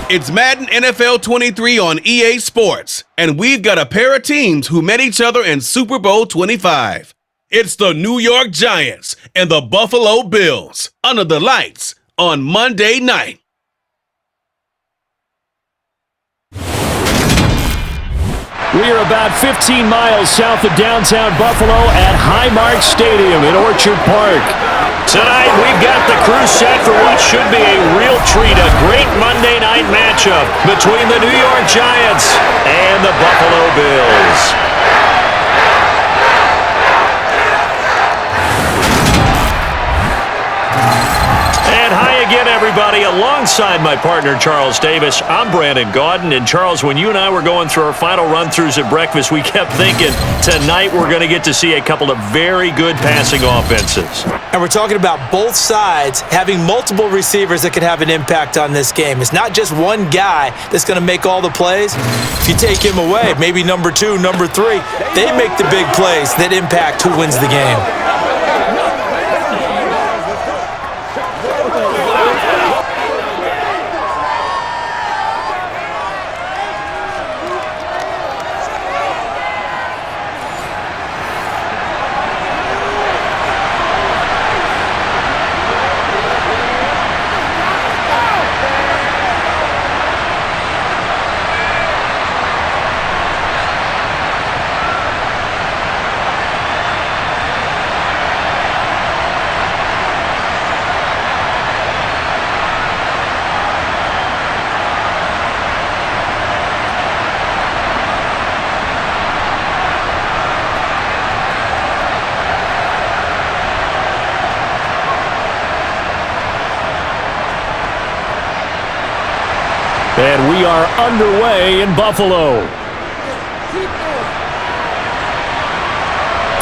It's Madden NFL 23 on EA Sports, and we've got a pair of teams who met each other in Super Bowl 25. It's the New York Giants and the Buffalo Bills under the lights on Monday night. We are about 15 miles south of downtown Buffalo at Highmark Stadium in Orchard Park. Tonight, we've got the crew set for what should be a real treat, a great Monday night matchup between the New York Giants and the Buffalo Bills. And hi again, everybody. Alongside my partner, Charles Davis, I'm Brandon Gaudin. And Charles, when you and I were going through our final run-throughs at breakfast, we kept thinking tonight we're going to get to see a couple of very good passing offenses. And we're talking about both sides having multiple receivers that could have an impact on this game. It's not just one guy that's going to make all the plays. If you take him away, maybe number 2, number 3, they make the big plays that impact who wins the game. And we are underway in Buffalo.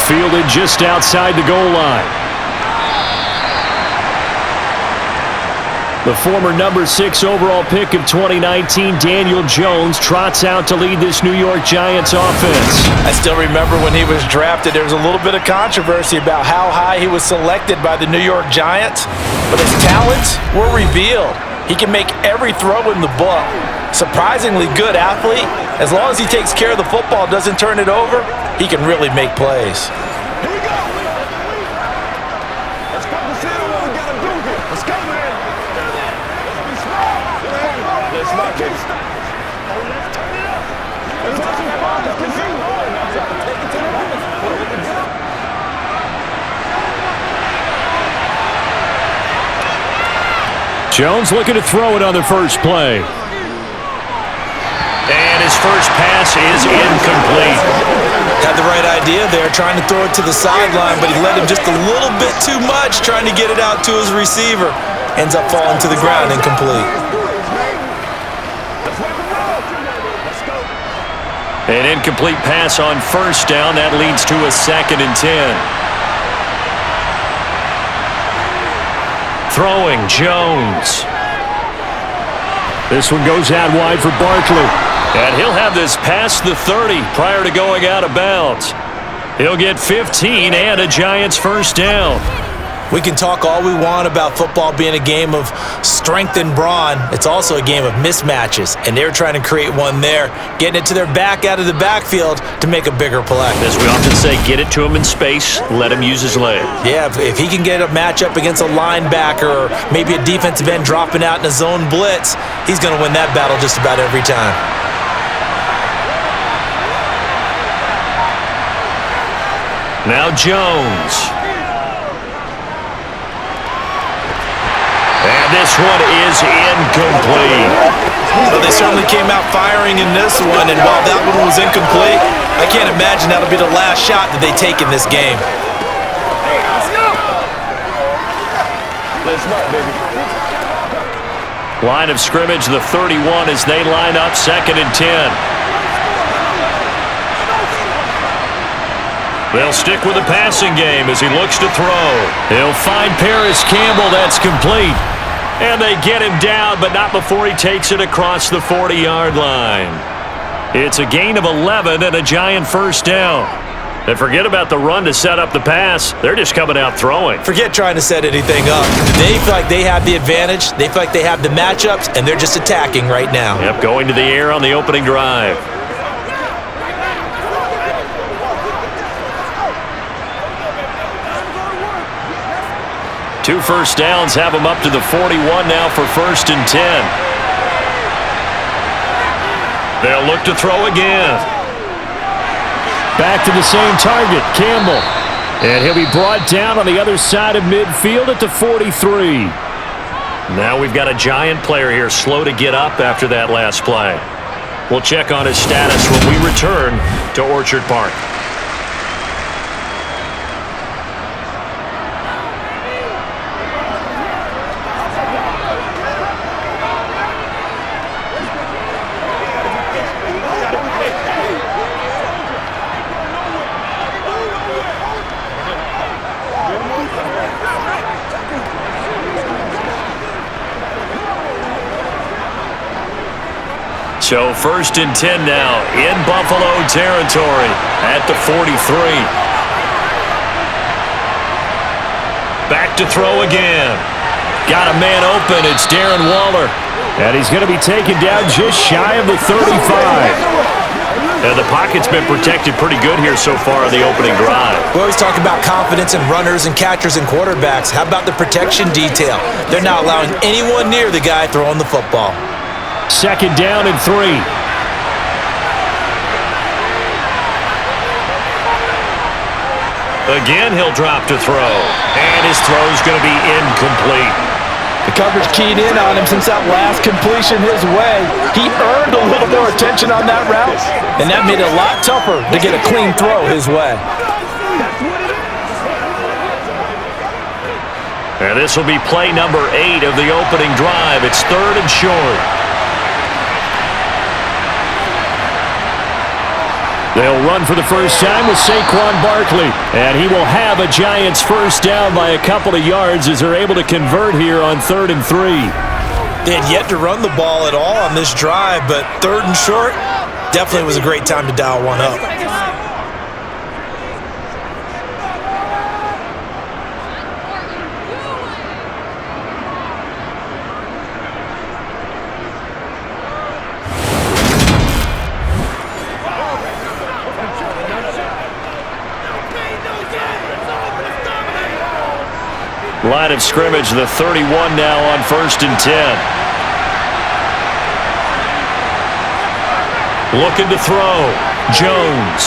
Fielded just outside the goal line. The former number 6 overall pick of 2019, Daniel Jones, trots out to lead this New York Giants offense. I still remember when he was drafted, there was a little bit of controversy about how high he was selected by the New York Giants, but his talents were revealed. He can make every throw in the book. Surprisingly good athlete. As long as he takes care of the football, doesn't turn it over, he can really make plays. Here we go. Let's focus in on what we got to do here. Let's go, man. Let's be smart. Let's not get stopped. Let's turn it up. Let's have some fun. Let's get some fun. Take it to the right. Jones looking to throw it on the first play. And his first pass is incomplete. Had the right idea there, trying to throw it to the sideline, but he let him just a little bit too much, trying to get it out to his receiver. Ends up falling to the ground, incomplete. An incomplete pass on first down. That leads to a 2nd and 10. Throwing, Jones. This one goes out wide for Barkley. And he'll have this past the 30 prior to going out of bounds. He'll get 15 and a Giants first down. We can talk all we want about football being a game of strength and brawn. It's also a game of mismatches, and they're trying to create one there, getting it to their back out of the backfield to make a bigger play. As we often say, get it to him in space, let him use his leg. Yeah, if he can get a matchup against a linebacker or maybe a defensive end dropping out in a zone blitz, he's going to win that battle just about every time. Now Jones. And this one is incomplete. Well, they certainly came out firing in this one, and while that one was incomplete, I can't imagine that'll be the last shot that they take in this game. Line of scrimmage, the 31 as they line up 2nd and 10. They'll stick with the passing game as he looks to throw. He'll find Paris Campbell. That's complete. And they get him down, but not before he takes it across the 40-yard line. It's a gain of 11 and a Giant first down. And forget about the run to set up the pass. They're just coming out throwing. Forget trying to set anything up. They feel like they have the advantage. They feel like they have the matchups, and they're just attacking right now. Yep, going to the air on the opening drive. Two first downs have them up to the 41 now for 1st and 10. They'll look to throw again. Back to the same target, Campbell. And he'll be brought down on the other side of midfield at the 43. Now we've got a Giant player here slow to get up after that last play. We'll check on his status when we return to Orchard Park. So 1st and 10 now in Buffalo territory at the 43. Back to throw again. Got a man open. It's Darren Waller. And he's going to be taken down just shy of the 35. And the pocket's been protected pretty good here so far on the opening drive. We always talk about confidence in runners and catchers and quarterbacks. How about the protection detail? They're not allowing anyone near the guy throwing the football. 2nd down and 3. Again, he'll drop to throw. And his throw's going to be incomplete. The coverage keyed in on him since that last completion his way. He earned a little more attention on that route, and that made it a lot tougher to get a clean throw his way. And this will be play number 8 of the opening drive. It's 3rd and short. They'll run for the first time with Saquon Barkley. And he will have a Giants first down by a couple of yards as they're able to convert here on 3rd and 3. They had yet to run the ball at all on this drive, but 3rd and short definitely was a great time to dial one up. Line of scrimmage, the 31 now on 1st and 10. Looking to throw. Jones.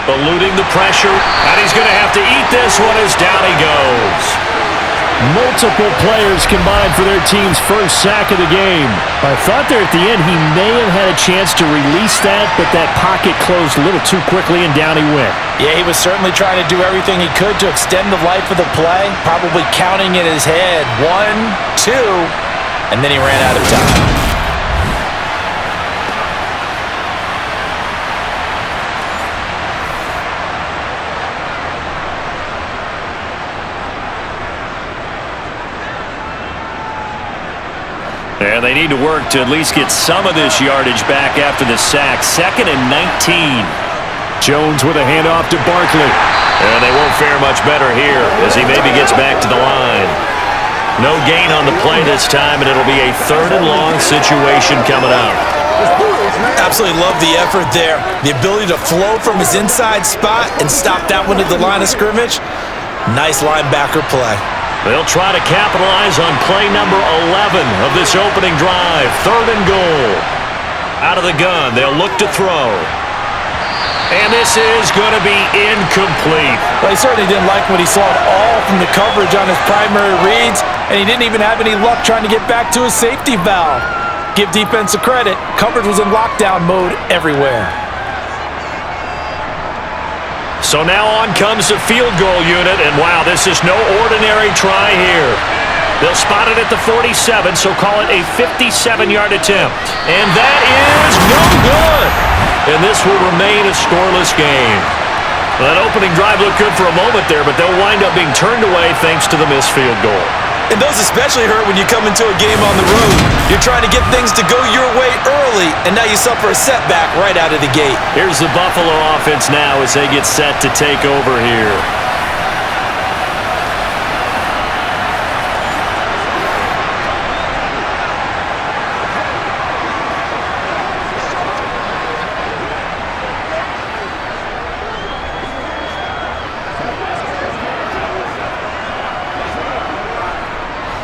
Eluding the pressure. And he's going to have to eat this one as down he goes. Multiple players combined for their team's first sack of the game. I thought there at the end he may have had a chance to release that, but that pocket closed a little too quickly and down he went. Yeah, he was certainly trying to do everything he could to extend the life of the play, probably counting in his head 1, 2, and then he ran out of time. And they need to work to at least get some of this yardage back after the sack. 2nd and 19. Jones with a handoff to Barkley. And they won't fare much better here as he maybe gets back to the line. No gain on the play this time, and it'll be a 3rd and long situation coming up. Absolutely love the effort there. The ability to flow from his inside spot and stop that one at the line of scrimmage. Nice linebacker play. They'll try to capitalize on play number 11 of this opening drive. 3rd and goal. Out of the gun, they'll look to throw. And this is going to be incomplete. Well, he certainly didn't like what he saw at all from the coverage on his primary reads, and he didn't even have any luck trying to get back to his safety valve. Give defense a credit. Coverage was in lockdown mode everywhere. So now on comes the field goal unit, and wow, this is no ordinary try here. They'll spot it at the 47, so call it a 57-yard attempt. And that is no good. And this will remain a scoreless game. Well, that opening drive looked good for a moment there, but they'll wind up being turned away thanks to the missed field goal. And those especially hurt when you come into a game on the road. You're trying to get things to go your way early, and now you suffer a setback right out of the gate. Here's the Buffalo offense now as they get set to take over here.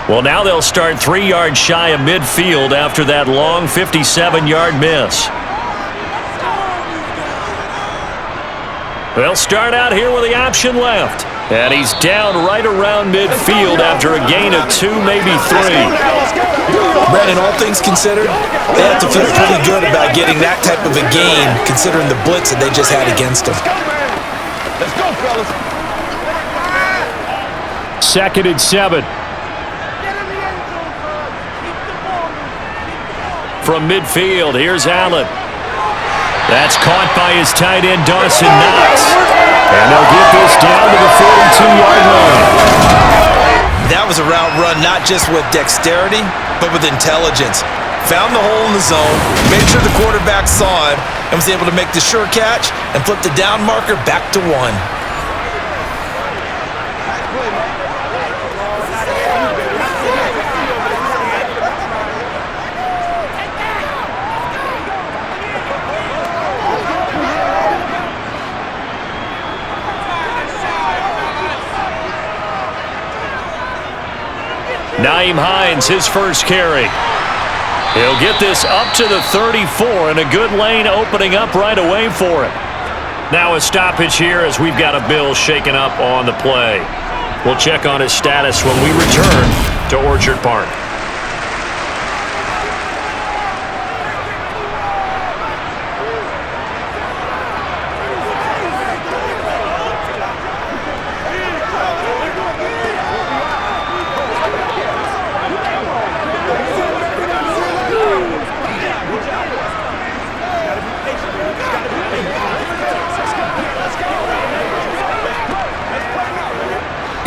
Well, now they'll start 3 yards shy of midfield after that long 57-yard miss. They'll start out here with the option left. And he's down right around midfield after a gain of 2, maybe 3. Brandon, all things considered, they have to feel pretty good about getting that type of a gain considering the blitz that they just had against them. Let's go, fellas. 2nd and 7. From midfield, here's Allen. That's caught by his tight end, Dawson Knox. And they'll get this down to the 42-yard line. That was a route run not just with dexterity, but with intelligence. Found the hole in the zone, made sure the quarterback saw it, and was able to make the sure catch and flip the down marker back to 1. Nyheim Hines, his first carry. He'll get this up to the 34, and a good lane opening up right away for him. Now a stoppage here as we've got a Bill shaken up on the play. We'll check on his status when we return to Orchard Park.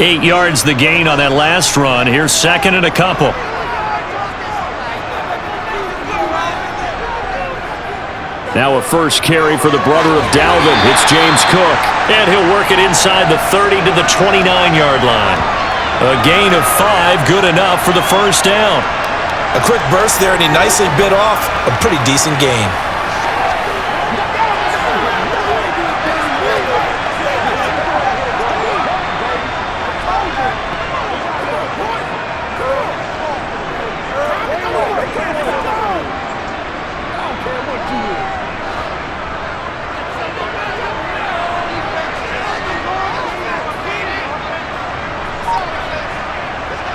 Eight yards the gain on that last run. Here's 2nd and a couple. Now a first carry for the brother of Dalvin. It's James Cook. And he'll work it inside the 30 to the 29-yard line. A gain of 5, good enough for the first down. A quick burst there, and he nicely bit off a pretty decent gain.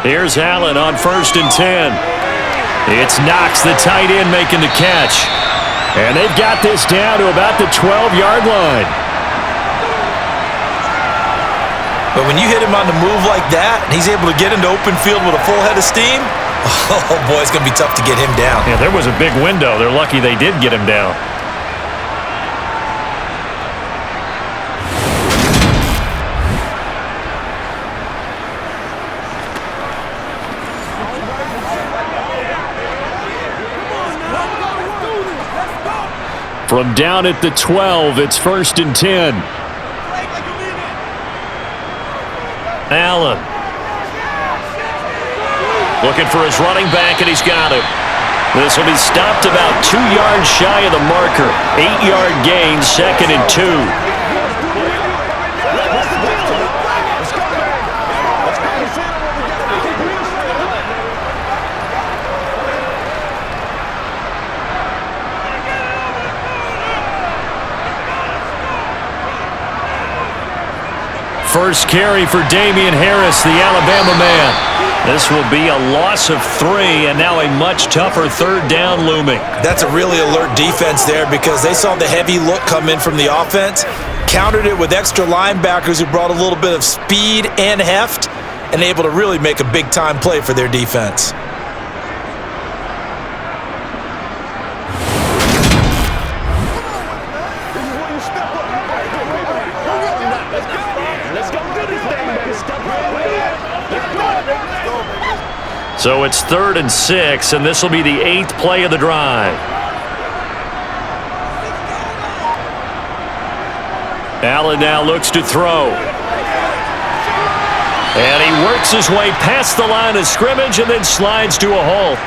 Here's Allen on 1st and 10. It's Knox, the tight end, making the catch. And they've got this down to about the 12-yard line. But when you hit him on the move like that, and he's able to get into open field with a full head of steam, oh boy, it's going to be tough to get him down. Yeah, there was a big window. They're lucky they did get him down. From down at the 12, it's 1st and 10. Allen. Looking for his running back, and he's got him. This will be stopped about 2 yards shy of the marker. 8-yard gain, 2nd and 2. First carry for Damian Harris, the Alabama man. This will be a loss of 3, and now a much tougher 3rd down looming. That's a really alert defense there because they saw the heavy look come in from the offense, countered it with extra linebackers who brought a little bit of speed and heft, and able to really make a big-time play for their defense. So it's 3rd and 6, and this will be the 8th play of the drive. Allen now looks to throw. And he works his way past the line of scrimmage and then slides to a halt.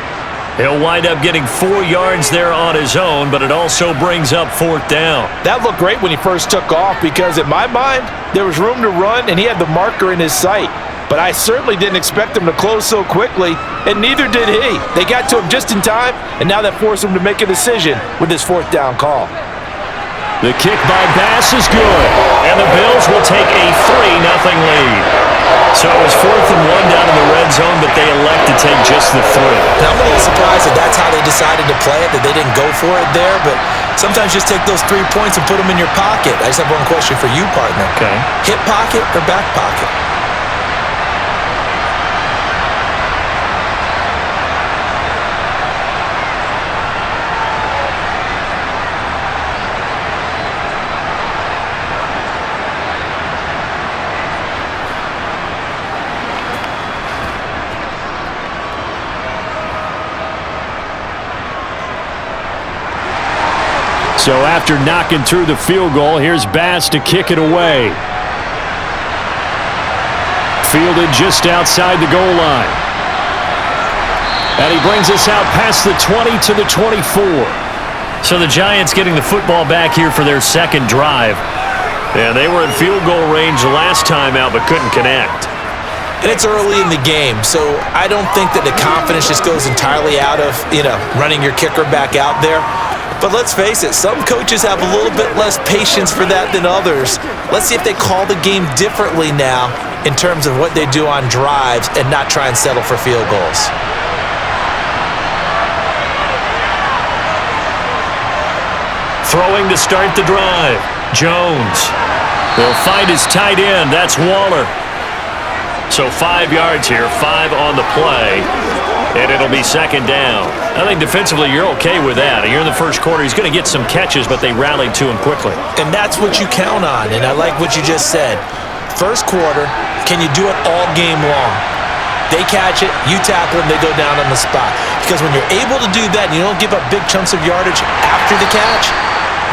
He'll wind up getting 4 yards there on his own, but it also brings up 4th down. That looked great when he first took off because, in my mind, there was room to run and he had the marker in his sight. But I certainly didn't expect him to close so quickly, and neither did he. They got to him just in time, and now that forced him to make a decision with his 4th down call. The kick by Bass is good, and the Bills will take a 3-0 lead. So it was 4th and 1 down in the red zone, but they elect to take just the 3. Now, I'm a little surprised that that's how they decided to play it, that they didn't go for it there, but sometimes just take those 3 points and put them in your pocket. I just have one question for you, partner. Okay. Hip pocket or back pocket? So after knocking through the field goal, here's Bass to kick it away. Fielded just outside the goal line. And he brings us out past the 20 to the 24. So the Giants getting the football back here for their 2nd drive. And they were in field goal range last time out but couldn't connect. And it's early in the game, so I don't think that the confidence just goes entirely out of, running your kicker back out there. But let's face it, some coaches have a little bit less patience for that than others. Let's see if they call the game differently now in terms of what they do on drives and not try and settle for field goals. Throwing to start the drive. Jones. He'll find his tight end. That's Waller. So 5 yards here, 5 on the play. And it'll be 2nd down. I think defensively you're okay with that. You're in the first quarter. He's going to get some catches, but they rallied to him quickly. And that's what you count on, and I like what you just said. First quarter, can you do it all game long? They catch it, you tackle them, they go down on the spot. Because when you're able to do that and you don't give up big chunks of yardage after the catch,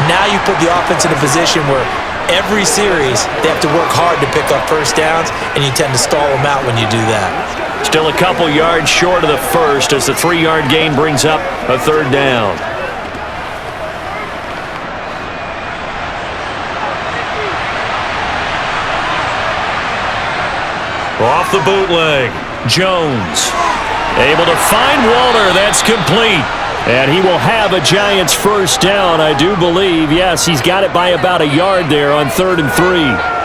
now you put the offense in a position where every series they have to work hard to pick up first downs, and you tend to stall them out when you do that. Still a couple yards short of the first as the 3-yard gain brings up a 3rd down. Off the bootleg, Jones able to find Waller. That's complete. And he will have a Giants 1st down, I do believe. Yes, he's got it by about a yard there on 3rd and 3.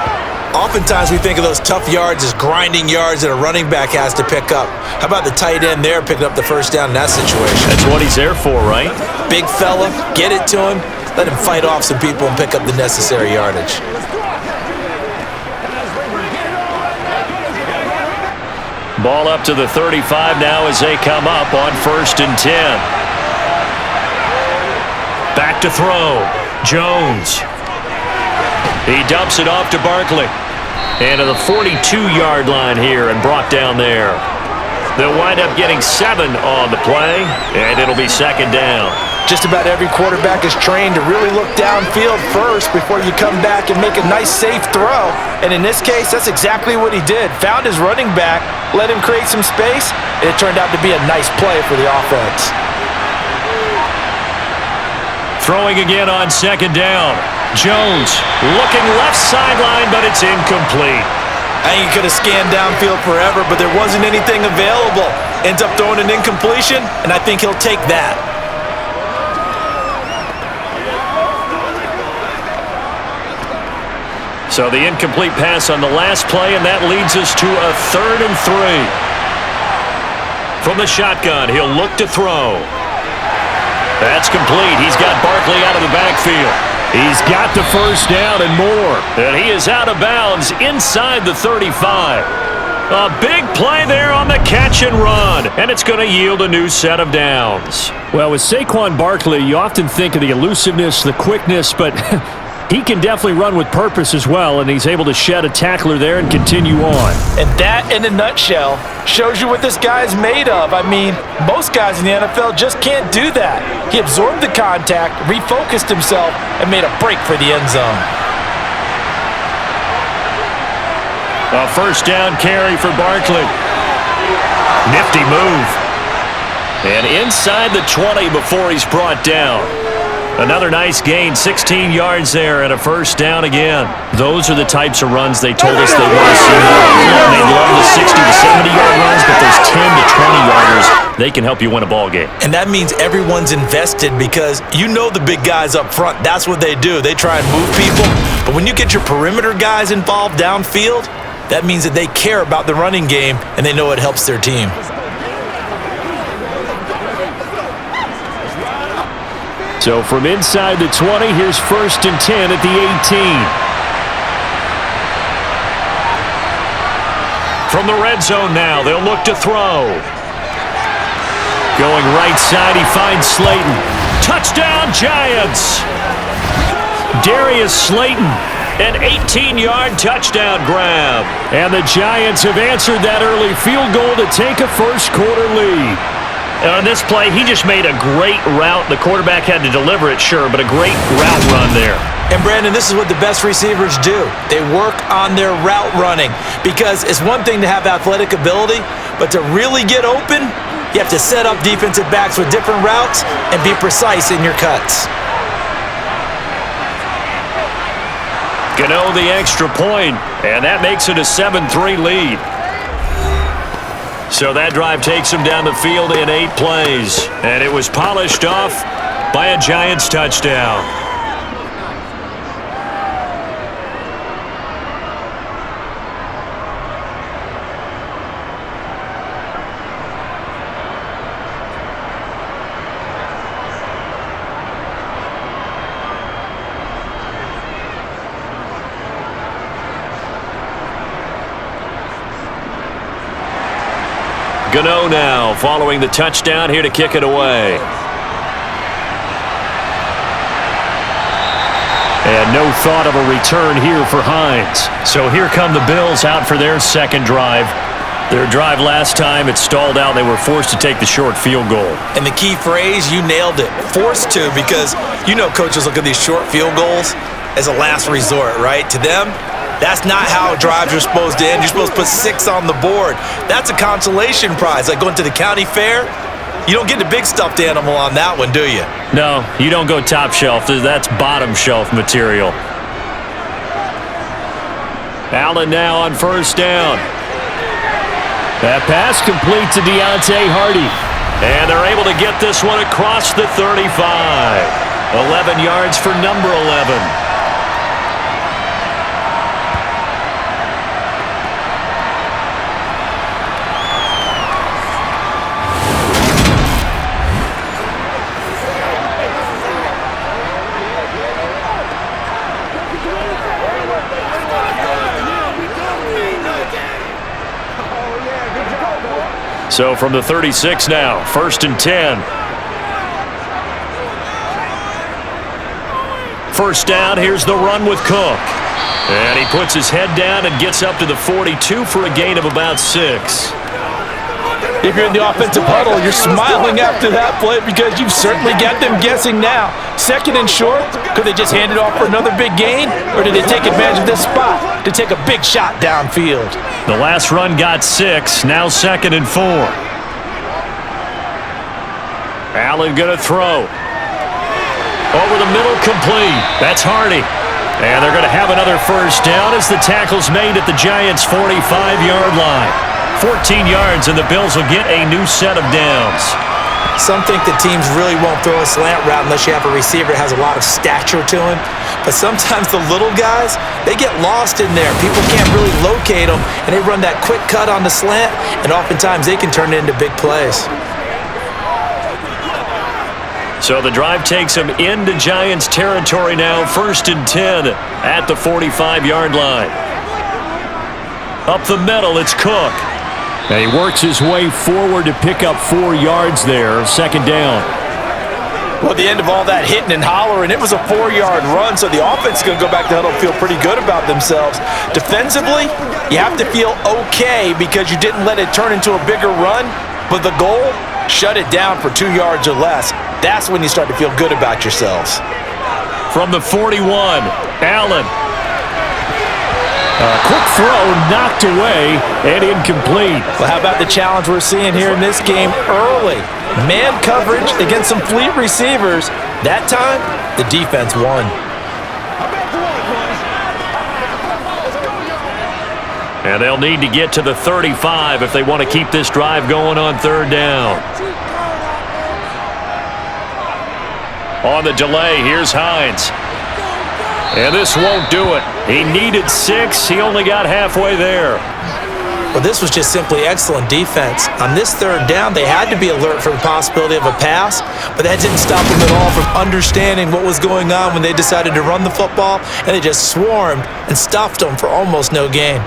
Oftentimes we think of those tough yards as grinding yards that a running back has to pick up. How about the tight end there picking up the 1st down in that situation? That's what he's there for, right? Big fella, get it to him, let him fight off some people and pick up the necessary yardage. Ball up to the 35 now as they come up on 1st and 10. Back to throw. Jones. He dumps it off to Barkley. And to the 42-yard line here and brought down there. They'll wind up getting 7 on the play, and it'll be 2nd down. Just about every quarterback is trained to really look downfield first before you come back and make a nice, safe throw. And in this case, that's exactly what he did. Found his running back, let him create some space, and it turned out to be a nice play for the offense. Throwing again on 2nd down. Jones looking left sideline, but it's incomplete. I think he could have scanned downfield forever, but there wasn't anything available. Ends up throwing an incompletion, and I think he'll take that. So the incomplete pass on the last play, and that leads us to a 3rd and 3. From the shotgun, he'll look to throw. That's complete. He's got Barkley out of the backfield. He's got the 1st down and more. And he is out of bounds inside the 35. A big play there on the catch and run. And it's going to yield a new set of downs. Well, with Saquon Barkley, you often think of the elusiveness, the quickness, but He can definitely run with purpose as well, and he's able to shed a tackler there and continue on. And that, in a nutshell, shows you what this guy is made of. I mean, most guys in the NFL just can't do that. He absorbed the contact, refocused himself, and made a break for the end zone. A first down carry for Barkley. Nifty move. And inside the 20 before he's brought down. Another nice gain, 16 yards there, and a first down again. Those are the types of runs they told us they want to see more. They love the 60 to 70-yard runs, but those 10 to 20-yarders, they can help you win a ball game. And that means everyone's invested because you know the big guys up front, that's what they do. They try and move people. But when you get your perimeter guys involved downfield, that means that they care about the running game and they know it helps their team. So from inside the 20, here's 1st and 10 at the 18. From the red zone now, they'll look to throw. Going right side, he finds Slayton. Touchdown, Giants! Darius Slayton, an 18-yard touchdown grab. And the Giants have answered that early field goal to take a first-quarter lead. On this play, he just made a great route. The quarterback had to deliver it, sure, but a great route run there. And, Brandon, this is what the best receivers do. They work on their route running because it's one thing to have athletic ability, but to really get open, you have to set up defensive backs with different routes and be precise in your cuts. Gano the extra point, and that makes it a 7-3 lead. So that drive takes him down the field in 8 plays. And it was polished off by a Giants touchdown. Gano now following the touchdown here to kick it away. And no thought of a return here for Hines. So here come the Bills out for their second drive. Their drive last time, it stalled out. They were forced to take the short field goal. And the key phrase, you nailed it, forced to, because you know coaches look at these short field goals as a last resort, right? To them, that's not how drives are supposed to end. You're supposed to put 6 on the board. That's a consolation prize. Like going to the county fair, you don't get the big stuffed animal on that one, do you? No, you don't go top shelf. That's bottom shelf material. Allen now on first down. That pass complete to Deontay Hardy. And they're able to get this one across the 35. 11 yards for number 11. So from the 36 now, 1st and 10. First down, here's the run with Cook. And he puts his head down and gets up to the 42 for a gain of about 6. If you're in the offensive huddle, you're smiling after that play because you've certainly got them guessing now. 2nd and short, could they just hand it off for another big gain? Or did they take advantage of this spot to take a big shot downfield? The last run got 6, now 2nd and 4. Allen gonna throw. Over the middle, complete. That's Hardy. And they're gonna have another first down as the tackle's made at the Giants' 45-yard line. 14 yards, and the Bills will get a new set of downs. Some think the teams really won't throw a slant route unless you have a receiver that has a lot of stature to him. But sometimes the little guys, they get lost in there. People can't really locate them, and they run that quick cut on the slant, and oftentimes they can turn it into big plays. So the drive takes him into Giants territory now, 1st and 10 at the 45-yard line. Up the middle, it's Cook. And he works his way forward to pick up 4 yards there, 2nd down. Well, the end of all that hitting and hollering, it was a 4-yard run, so the offense is going to go back to huddle and feel pretty good about themselves. Defensively, you have to feel okay because you didn't let it turn into a bigger run, but the goal, shut it down for 2 yards or less. That's when you start to feel good about yourselves. From the 41, Allen. A quick throw knocked away and incomplete. Well, how about the challenge we're seeing here in this game early? Man coverage against some fleet receivers. That time, the defense won. And they'll need to get to the 35 if they want to keep this drive going on third down. On the delay, here's Hines. And this won't do it. He needed 6. He only got halfway there. Well, this was just simply excellent defense. On this third down, they had to be alert for the possibility of a pass, but that didn't stop them at all from understanding what was going on when they decided to run the football, and they just swarmed and stuffed them for almost no gain.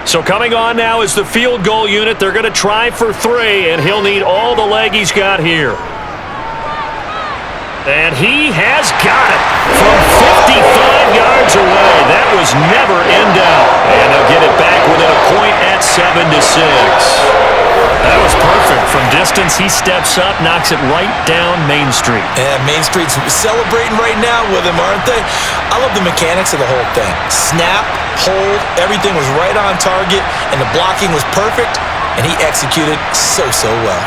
So coming on now is the field goal unit. They're going to try for 3, and he'll need all the leg he's got here. And he has got it from 55 yards away. That was never in doubt. And they'll get it back within a point at 7-6. That was perfect. From distance, he steps up, knocks it right down Main Street. Yeah, Main Street's celebrating right now with him, aren't they? I love the mechanics of the whole thing. Snap, hold, everything was right on target, and the blocking was perfect, and he executed so well.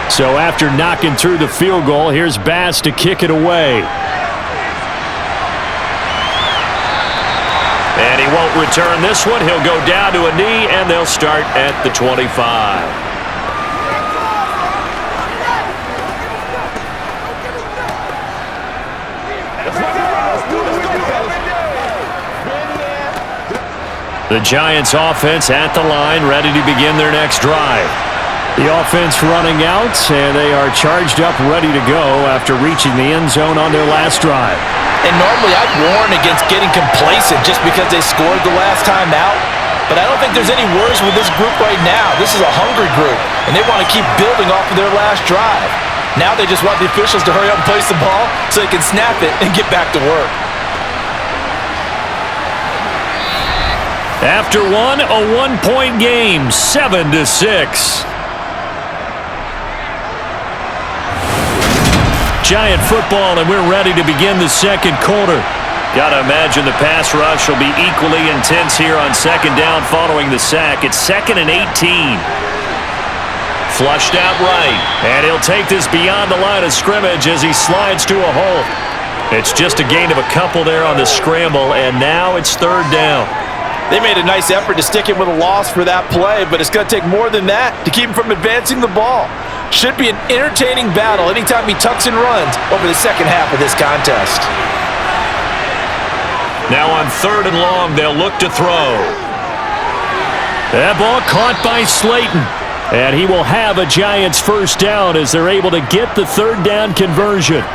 So after knocking through the field goal, here's Bass to kick it away. And he won't return this one. He'll go down to a knee, and they'll start at the 25. The Giants offense at the line, ready to begin their next drive. The offense running out, and they are charged up, ready to go after reaching the end zone on their last drive. And normally I'd warn against getting complacent just because they scored the last time out, but I don't think there's any worries with this group right now. This is a hungry group, and they want to keep building off of their last drive. Now they just want the officials to hurry up and place the ball so they can snap it and get back to work. After one, a one-point game, 7-6. Giant football, and we're ready to begin the second quarter. Got to imagine the pass rush will be equally intense here on second down following the sack. It's 2nd and 18. Flushed out right, and he'll take this beyond the line of scrimmage as he slides to a halt. It's just a gain of a couple there on the scramble, and now it's third down. They made a nice effort to stick him with a loss for that play, but it's going to take more than that to keep him from advancing the ball. Should be an entertaining battle anytime he tucks and runs over the second half of this contest. Now on 3rd and long, they'll look to throw. That ball caught by Slayton. And he will have a Giants first down as they're able to get the third down conversion.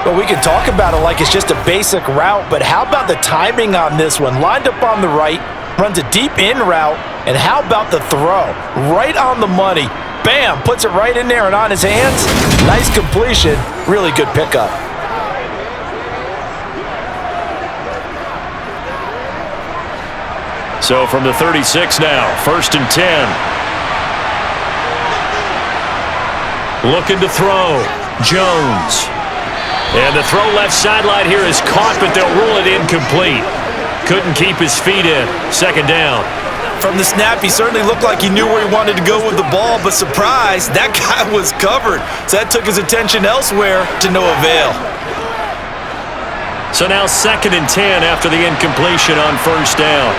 Well, we can talk about it like it's just a basic route, but how about the timing on this one? Lined up on the right, runs a deep in route, and how about the throw? Right on the money. Bam! Puts it right in there and on his hands. Nice completion. Really good pickup. So from the 36 now, 1st and 10. Looking to throw. Jones. And the throw left sideline here is caught, but they'll rule it incomplete. Couldn't keep his feet in. 2nd down. From the snap, he certainly looked like he knew where he wanted to go with the ball, but surprise, that guy was covered. So that took his attention elsewhere to no avail. So now 2nd and 10 after the incompletion on 1st down.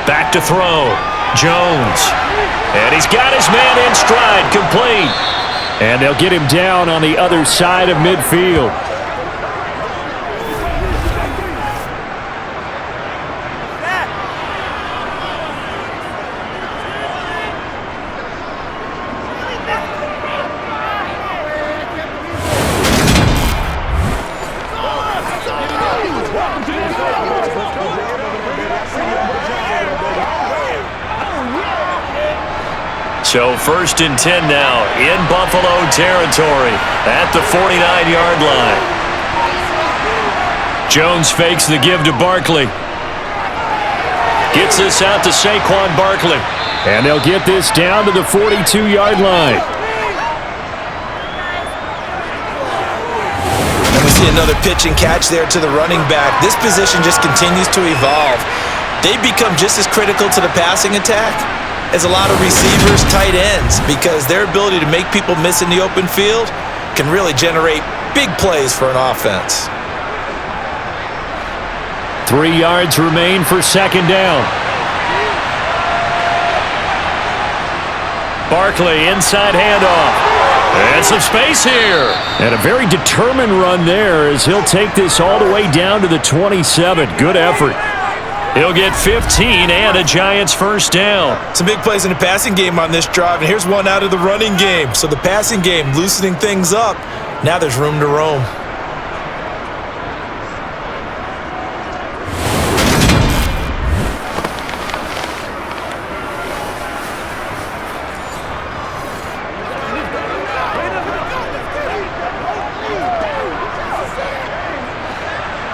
Back to throw. Jones. And he's got his man in stride, complete. And they'll get him down on the other side of midfield. So 1st and 10 now in Buffalo territory at the 49-yard line. Jones fakes the give to Barkley. Gets this out to Saquon Barkley. And they'll get this down to the 42-yard line. And we see another pitch and catch there to the running back. This position just continues to evolve. They become just as critical to the passing attack as a lot of receivers, tight ends, because their ability to make people miss in the open field can really generate big plays for an offense. 3 yards remain for 2nd down. Barkley, inside handoff. And some space here. And a very determined run there as he'll take this all the way down to the 27. Good effort. He'll get 15 and a Giants 1st down. Some big plays in the passing game on this drive, and here's one out of the running game. So the passing game loosening things up. Now there's room to roam.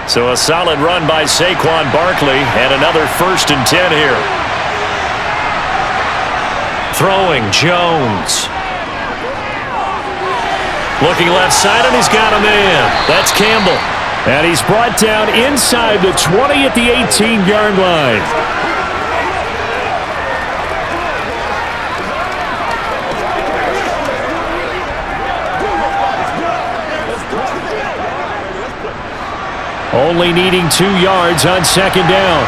So a solid run by Saquon Barkley and another 1st and 10 here. Throwing Jones. Looking left side, and he's got a man. That's Campbell. And he's brought down inside the 20 at the 18-yard line. Only needing 2 yards on 2nd down.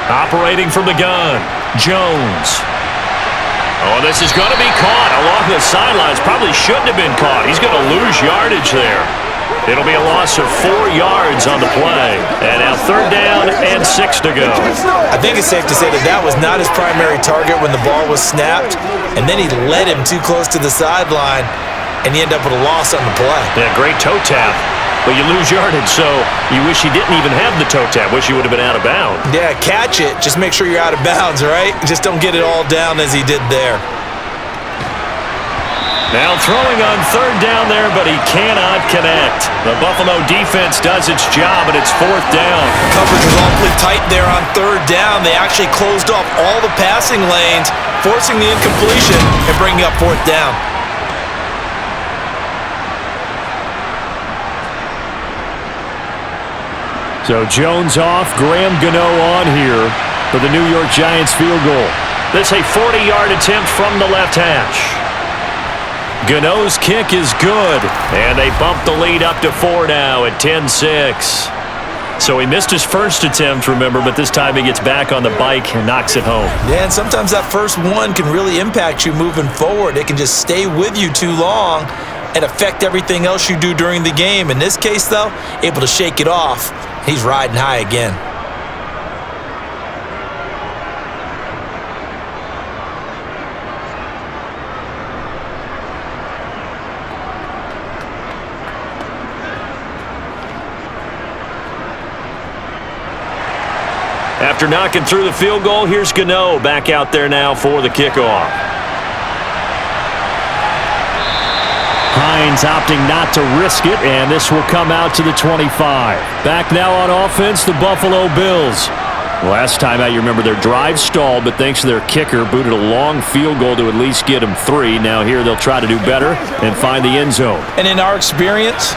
Operating from the gun, Jones. Oh, this is going to be caught along the sidelines. Probably shouldn't have been caught. He's going to lose yardage there. It'll be a loss of 4 yards on the play. And now 3rd down and 6 to go. I think it's safe to say that that was not his primary target when the ball was snapped. And then he led him too close to the sideline. And you end up with a loss on the play. Yeah, great toe tap, but you lose yardage, so you wish he didn't even have the toe tap. Wish he would have been out of bounds. Yeah, catch it. Just make sure you're out of bounds, right? Just don't get it all down as he did there. Now throwing on 3rd down there, but he cannot connect. The Buffalo defense does its job, and it's 4th down. Coverage was awfully tight there on 3rd down. They actually closed off all the passing lanes, forcing the incompletion and bringing up 4th down. So Jones off, Graham Gano on here for the New York Giants field goal. This a 40-yard attempt from the left hash. Gano's kick is good, and they bump the lead up to 4 now at 10-6. So he missed his first attempt, remember, but this time he gets back on the bike and knocks it home. Yeah, and sometimes that first one can really impact you moving forward. It can just stay with you too long and affect everything else you do during the game. In this case, though, able to shake it off. He's riding high again. After knocking through the field goal, here's Gano back out there now for the kickoff. Hines opting not to risk it, and this will come out to the 25. Back now on offense, the Buffalo Bills. Last time out, you remember their drive stalled, but thanks to their kicker, booted a long field goal to at least get them 3. Now here they'll try to do better and find the end zone. And in our experience,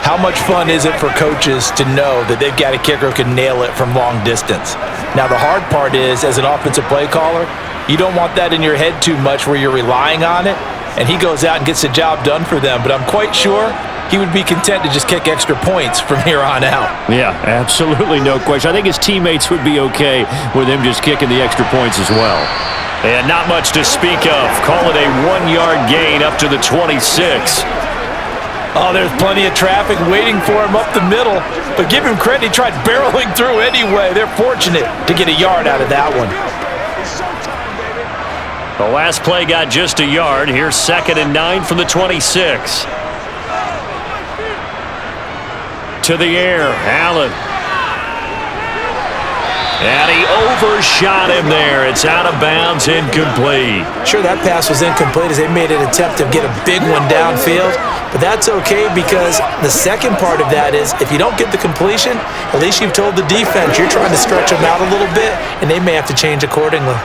how much fun is it for coaches to know that they've got a kicker who can nail it from long distance? Now the hard part is, as an offensive play caller, you don't want that in your head too much where you're relying on it. And he goes out and gets the job done for them. But I'm quite sure he would be content to just kick extra points from here on out. Yeah, absolutely no question. I think his teammates would be okay with him just kicking the extra points as well. And not much to speak of. Call it a 1-yard gain up to the 26. Oh, there's plenty of traffic waiting for him up the middle. But give him credit, he tried barreling through anyway. They're fortunate to get a yard out of that one. The last play got just a yard. Here's 2nd and 9 from the 26. To the air, Allen. And he overshot him there. It's out of bounds, incomplete. Sure, that pass was incomplete as they made an attempt to get a big one downfield, but that's okay because the second part of that is if you don't get the completion, at least you've told the defense you're trying to stretch them out a little bit, and they may have to change accordingly.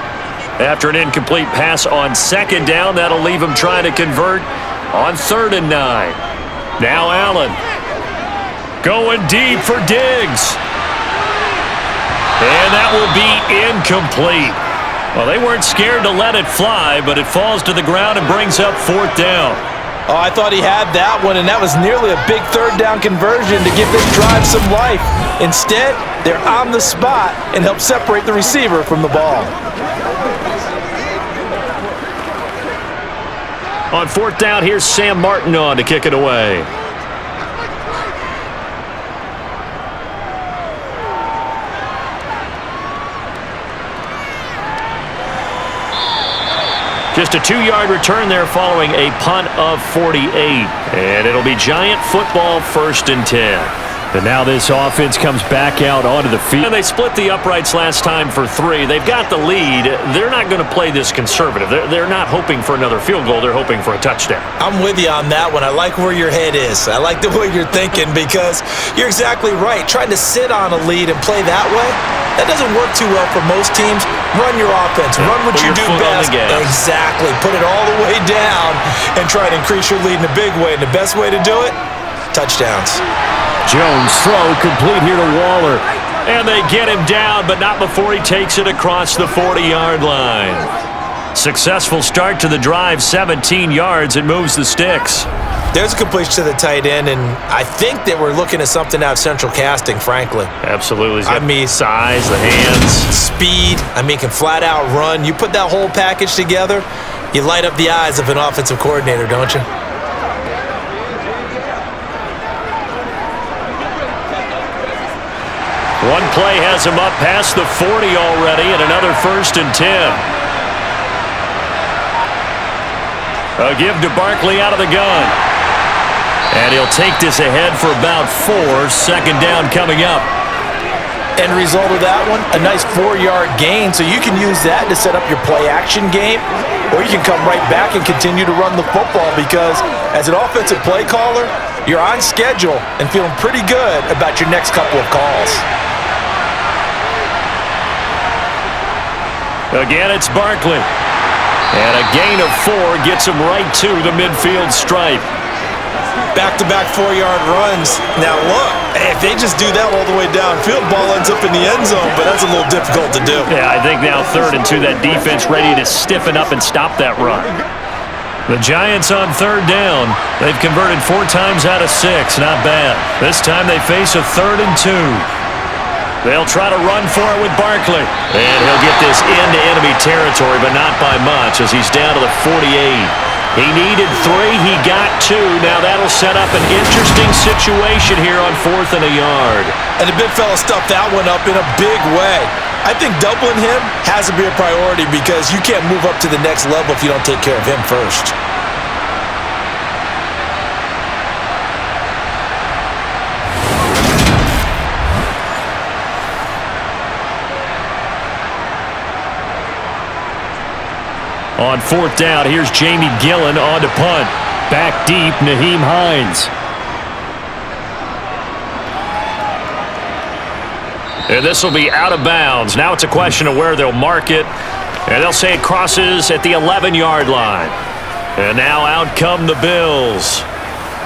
After an incomplete pass on second down, that'll leave him trying to convert on 3rd and 9. Now Allen going deep for Diggs. And that will be incomplete. Well, they weren't scared to let it fly, but it falls to the ground and brings up 4th down. Oh, I thought he had that one, and that was nearly a big 3rd down conversion to give this drive some life. Instead, they're on the spot and help separate the receiver from the ball. On 4th down, here's Sam Martin on to kick it away. Just a 2-yard return there following a punt of 48. And it'll be Giant football 1st and 10. And now this offense comes back out onto the field. They split the uprights last time for 3. They've got the lead. They're not going to play this conservative. They're not hoping for another field goal. They're hoping for a touchdown. I'm with you on that one. I like where your head is. I like the way you're thinking because you're exactly right. Trying to sit on a lead and play that way, that doesn't work too well for most teams. Run your offense. Run what you do best. Exactly. Put it all the way down and try to increase your lead in a big way. And the best way to do it, touchdowns. Jones throw complete here to Waller. And they get him down, but not before he takes it across the 40-yard line. Successful start to the drive, 17 yards. It moves the sticks. There's a completion to the tight end, and I think that we're looking at something out of Central Casting, frankly. Absolutely. I mean, size, the hands. Speed. I mean, can flat out run. You put that whole package together, you light up the eyes of an offensive coordinator, don't you? One play has him up past the 40 already, and another 1st and 10. A give to Barkley out of the gun. And he'll take this ahead for about 4. 2nd down coming up. End result of that one, a nice 4-yard gain, so you can use that to set up your play-action game, or you can come right back and continue to run the football because as an offensive play caller, you're on schedule and feeling pretty good about your next couple of calls. Again, it's Barkley. And a gain of 4 gets him right to the midfield stripe. Back-to-back 4-yard runs. Now, look, if they just do that all the way downfield, ball ends up in the end zone, but that's a little difficult to do. Yeah, I think now 3rd and 2, that defense ready to stiffen up and stop that run. The Giants on 3rd down. They've converted 4 times out of 6. Not bad. This time they face a 3rd and 2. They'll try to run for it with Barkley. And he'll get this into enemy territory, but not by much as he's down to the 48. He needed 3. He got 2. Now that'll set up an interesting situation here on 4th and a yard. And the big fella stuffed that one up in a big way. I think doubling him has to be a priority because you can't move up to the next level if you don't take care of him first. On 4th down, here's Jamie Gillen on to punt. Back deep, Naheem Hines. And this will be out of bounds. Now it's a question of where they'll mark it. And they'll say it crosses at the 11-yard line. And now out come the Bills.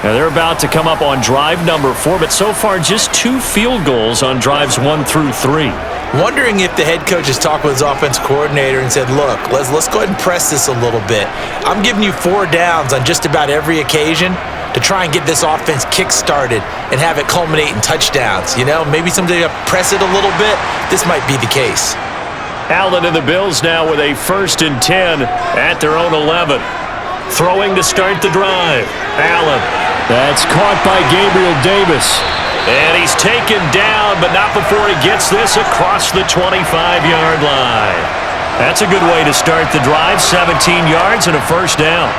And they're about to come up on drive number 4, but so far just 2 field goals on drives 1 through 3. Wondering if the head coach has talked with his offense coordinator and said, look, let's go ahead and press this a little bit. I'm giving you 4 downs on just about every occasion to try and get this offense kick-started and have it culminate in touchdowns. You know, maybe somebody press it a little bit. This might be the case. Allen and the Bills now with a 1st and 10 at their own 11. Throwing to start the drive. Allen. That's caught by Gabriel Davis. And he's taken down, but not before he gets this across the 25-yard line. That's a good way to start the drive. 17 yards and a 1st down.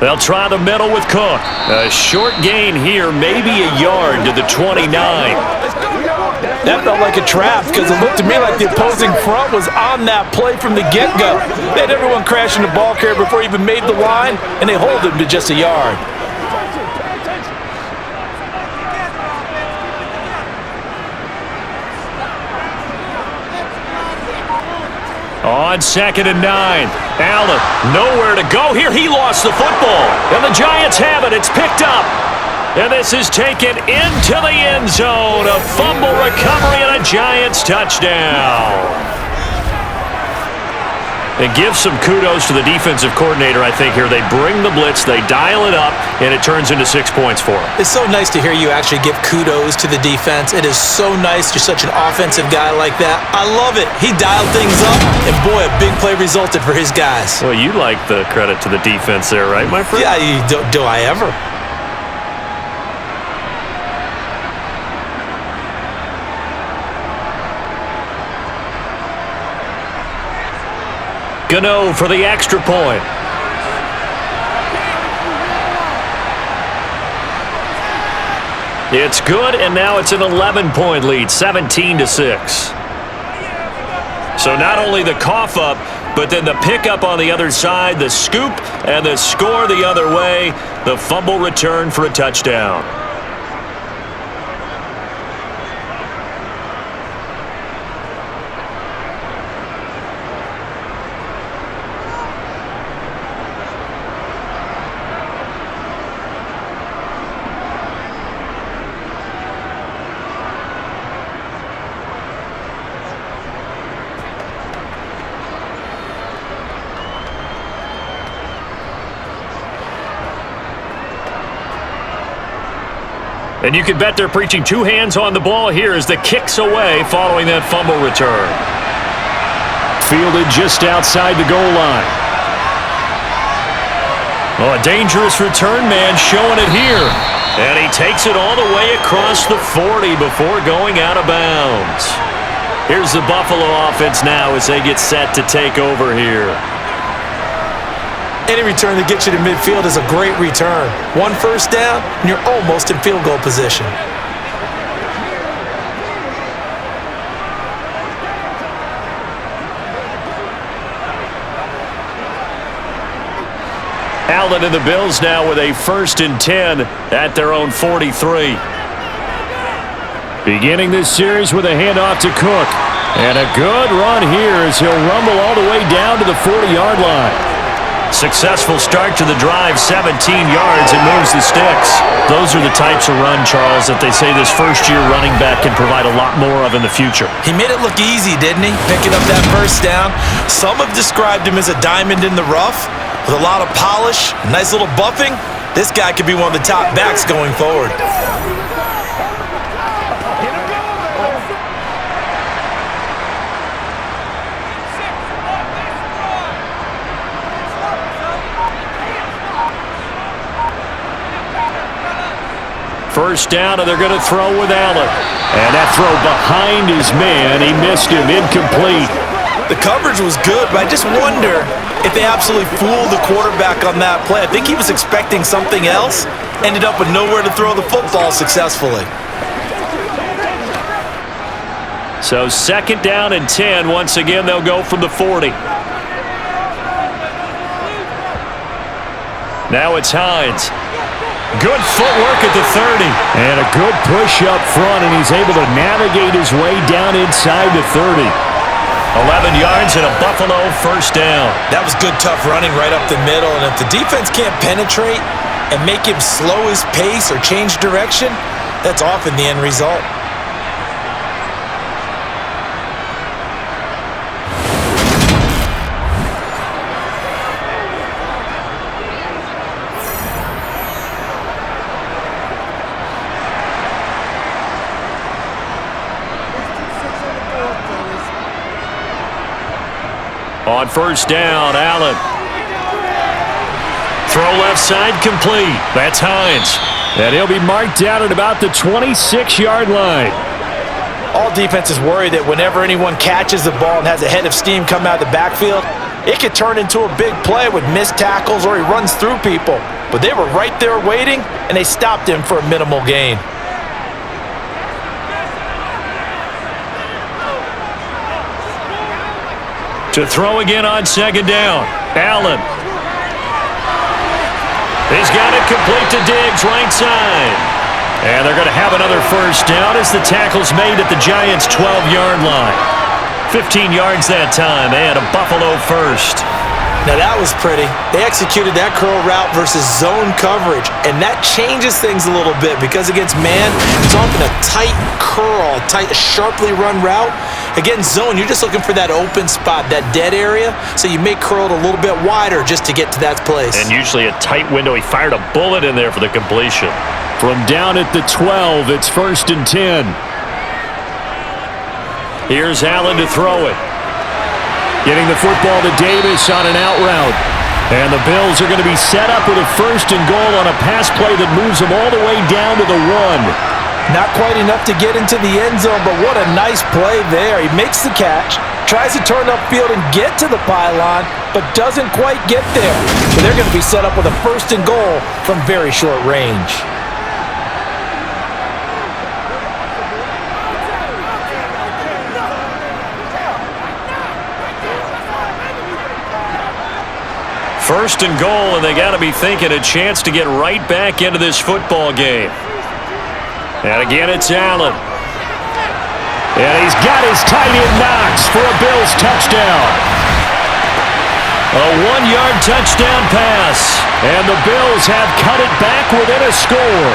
They'll try the middle with Cook. A short gain here, maybe a yard to the 29. That felt like a trap because it looked to me like the opposing front was on that play from the get-go. They had everyone crashing the ball carrier before he even made the line, and they hold him to just a yard. On 2nd and 9, Allen nowhere to go here. He lost the football, and the Giants have it. It's picked up, and this is taken into the end zone. A fumble recovery and a Giants touchdown. And give some kudos to the defensive coordinator, I think, here. They bring the blitz, they dial it up, and it turns into 6 points for them. It's so nice to hear you actually give kudos to the defense. It is so nice you're such an offensive guy like that. I love it. He dialed things up, and boy, a big play resulted for his guys. Well, you like the credit to the defense there, right, my friend? Yeah, do I ever? Gano for the extra point. It's good, and now it's an 11-point lead, 17-6. So not only the cough up, but then the pickup on the other side, the scoop, and the score the other way. The fumble return for a touchdown. And you can bet they're preaching two hands on the ball here as the kick's away following that fumble return. Fielded just outside the goal line. Oh, a dangerous return man showing it here. And he takes it all the way across the 40 before going out of bounds. Here's the Buffalo offense now as they get set to take over here. Any return that gets you to midfield is a great return. One first down, and you're almost in field goal position. Allen and the Bills now with a 1st and 10 at their own 43. Beginning this series with a handoff to Cook. And a good run here as he'll rumble all the way down to the 40-yard line. Successful start to the drive, 17 yards, and moves the sticks. Those are the types of run, Charles, that they say this first-year running back can provide a lot more of in the future. He made it look easy, didn't he? Picking up that first down. Some have described him as a diamond in the rough with a lot of polish, nice little buffing. This guy could be one of the top backs going forward. First down, and they're going to throw with Allen. And that throw behind his man. He missed him, incomplete. The coverage was good, but I just wonder if they absolutely fooled the quarterback on that play. I think he was expecting something else. Ended up with nowhere to throw the football successfully. So 2nd down and 10. Once again, they'll go from the 40. Now it's Hines. Good footwork at the 30. And a good push up front, and he's able to navigate his way down inside the 30. 11 yards and a Buffalo first down. That was good, tough running right up the middle. And if the defense can't penetrate and make him slow his pace or change direction, that's often the end result. On first down, Allen. Throw left side complete. That's Hines. And he'll be marked down at about the 26-yard line. All defenses worry that whenever anyone catches the ball and has a head of steam come out of the backfield, it could turn into a big play with missed tackles or he runs through people. But they were right there waiting, and they stopped him for a minimal gain. To throw again on second down. Allen. He's got it complete to Diggs, right side. And they're going to have another first down as the tackle's made at the Giants' 12-yard line. 15 yards that time, and a Buffalo first. Now that was pretty. They executed that curl route versus zone coverage, and that changes things a little bit because against man, it's often a tight curl, tight, sharply run route. Against zone, you're just looking for that open spot, that dead area, so you may curl it a little bit wider just to get to that place. And usually a tight window. He fired a bullet in there for the completion. From down at the 12, it's 1st and 10. Here's Allen to throw it. Getting the football to Davis on an out route. And the Bills are going to be set up with a 1st and goal on a pass play that moves them all the way down to the 1. Not quite enough to get into the end zone, but what a nice play there. He makes the catch, tries to turn upfield and get to the pylon, but doesn't quite get there. So they're going to be set up with a 1st and goal from very short range. First and goal, and they got to be thinking a chance to get right back into this football game. And again, it's Allen. And he's got his tight end Knox for a Bills touchdown. A 1-yard touchdown pass, and the Bills have cut it back within a score.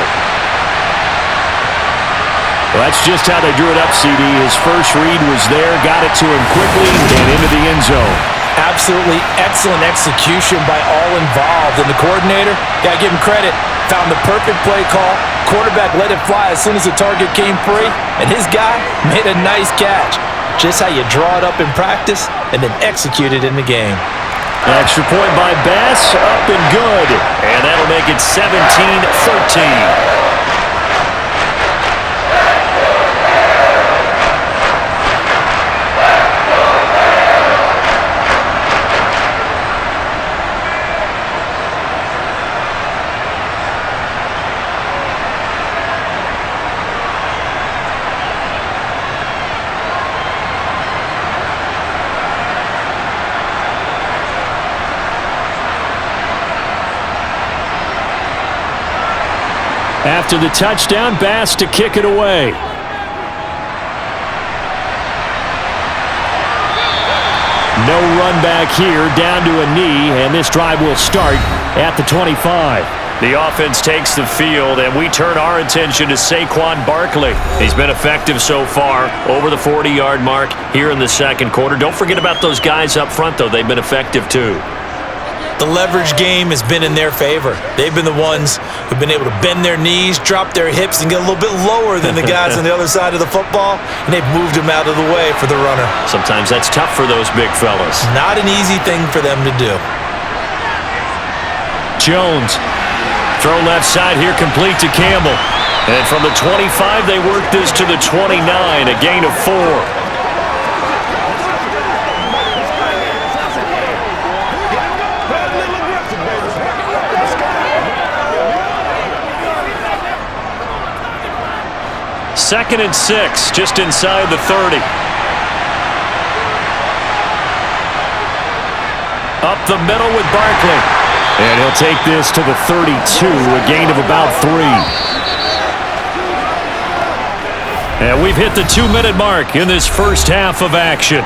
Well, that's just how they drew it up, CD. His first read was there, got it to him quickly, and into the end zone. Absolutely excellent execution by all involved. And the coordinator, got to give him credit, found the perfect play call. Quarterback let it fly as soon as the target came free, and his guy made a nice catch. Just how you draw it up in practice and then execute it in the game. Extra point by Bass, up and good. And that'll make it 17-13. After the touchdown, Bass to kick it away. No run back here, down to a knee, and this drive will start at the 25. The offense takes the field, and we turn our attention to Saquon Barkley. He's been effective so far, over the 40-yard mark here in the second quarter. Don't forget about those guys up front, though. They've been effective, too. The leverage game has been in their favor. They've been the ones who've been able to bend their knees, drop their hips, and get a little bit lower than the guys on the other side of the football, and they've moved them out of the way for the runner. Sometimes that's tough for those big fellas. Not an easy thing for them to do. Jones. Throw left side here, complete to Campbell. And from the 25, they work this to the 29, a gain of 4. Second and 6, just inside the 30. Up the middle with Barkley. And he'll take this to the 32, a gain of about 3. And we've hit the 2-minute mark in this first half of action.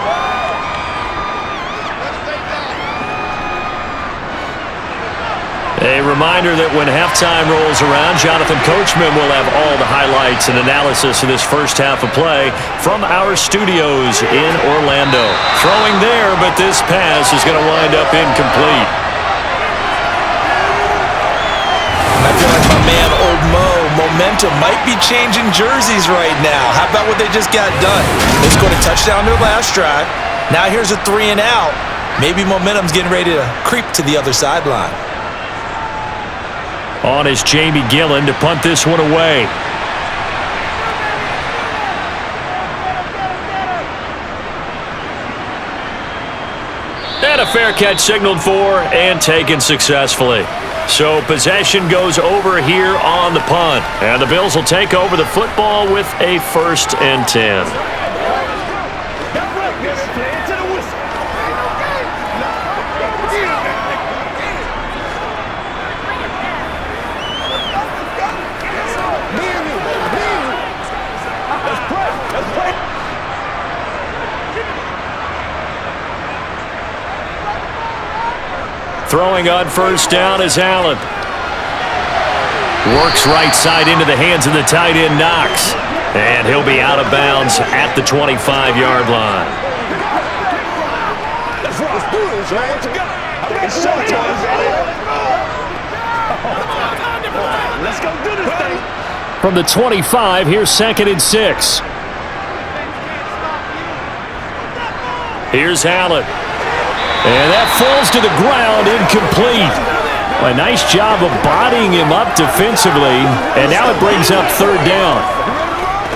A reminder that when halftime rolls around, Jonathan Coachman will have all the highlights and analysis of this first half of play from our studios in Orlando. Throwing there, but this pass is going to wind up incomplete. I feel like my man, Old Mo, momentum might be changing jerseys right now. How about what they just got done? They scored a touchdown their last drive. Now here's a 3 and out. Maybe momentum's getting ready to creep to the other sideline. On is Jamie Gillen to punt this one away. And And a fair catch signaled for and taken successfully. So possession goes over here on the punt. And the Bills will take over the football with a 1st and 10. Throwing on 1st down is Allen. Works right side into the hands of the tight end, Knox. And he'll be out of bounds at the 25-yard line. Let's go do this thing. From the 25, here's 2nd and 6. Here's Allen. And that falls to the ground, incomplete. A nice job of bodying him up defensively, and now it brings up 3rd down.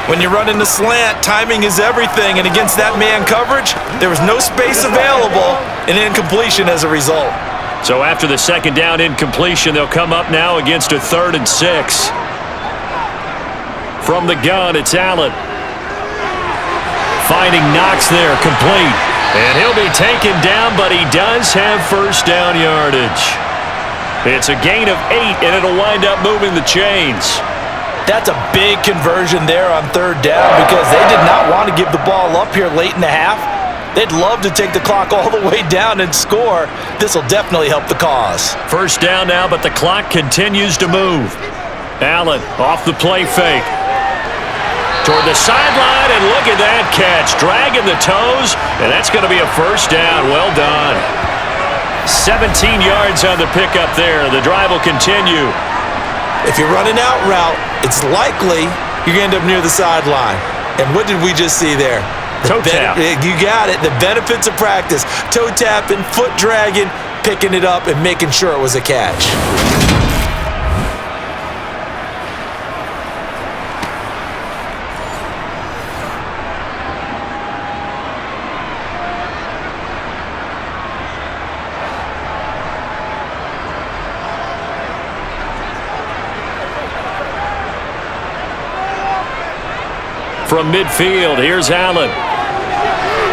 When you're running the slant, timing is everything, and against that man coverage, there was no space available, and incompletion as a result. So after the 2nd down incompletion, they'll come up now against a 3rd and 6. From the gun, it's Allen. Finding Knox there, complete. And he'll be taken down, but he does have 1st down yardage. It's a gain of 8, and it'll wind up moving the chains. That's a big conversion there on 3rd down because they did not want to give the ball up here late in the half. They'd love to take the clock all the way down and score. This will definitely help the cause. 1st down now, but the clock continues to move. Allen off the play fake. Toward the sideline, and look at that catch. Dragging the toes, and that's going to be a 1st down. Well done. 17 yards on the pickup there. The drive will continue. If you're running out route, it's likely you're going to end up near the sideline. And what did we just see there? Toe tap. You got it. The benefits of practice. Toe tapping, foot dragging, picking it up, and making sure it was a catch. From midfield, here's Allen.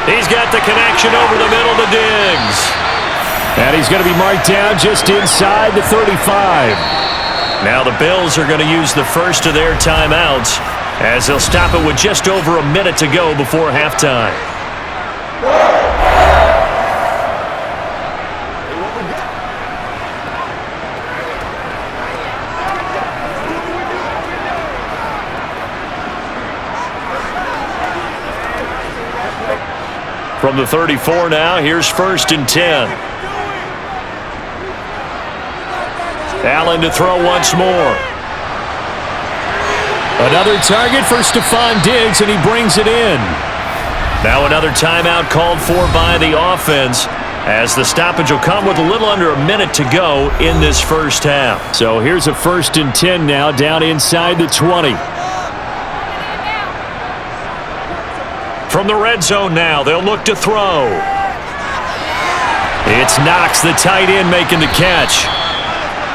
He's got the connection over the middle to Diggs. And he's going to be marked down just inside the 35. Now the Bills are going to use the first of their timeouts as they'll stop it with just over a minute to go before halftime. From the 34 now, here's 1st and 10. Allen to throw once more. Another target for Stephon Diggs, and he brings it in. Now another timeout called for by the offense as the stoppage will come with a little under a minute to go in this 1st half. So here's a 1st and 10 now down inside the 20. From the red zone now, they'll look to throw. It's Knox, the tight end, making the catch.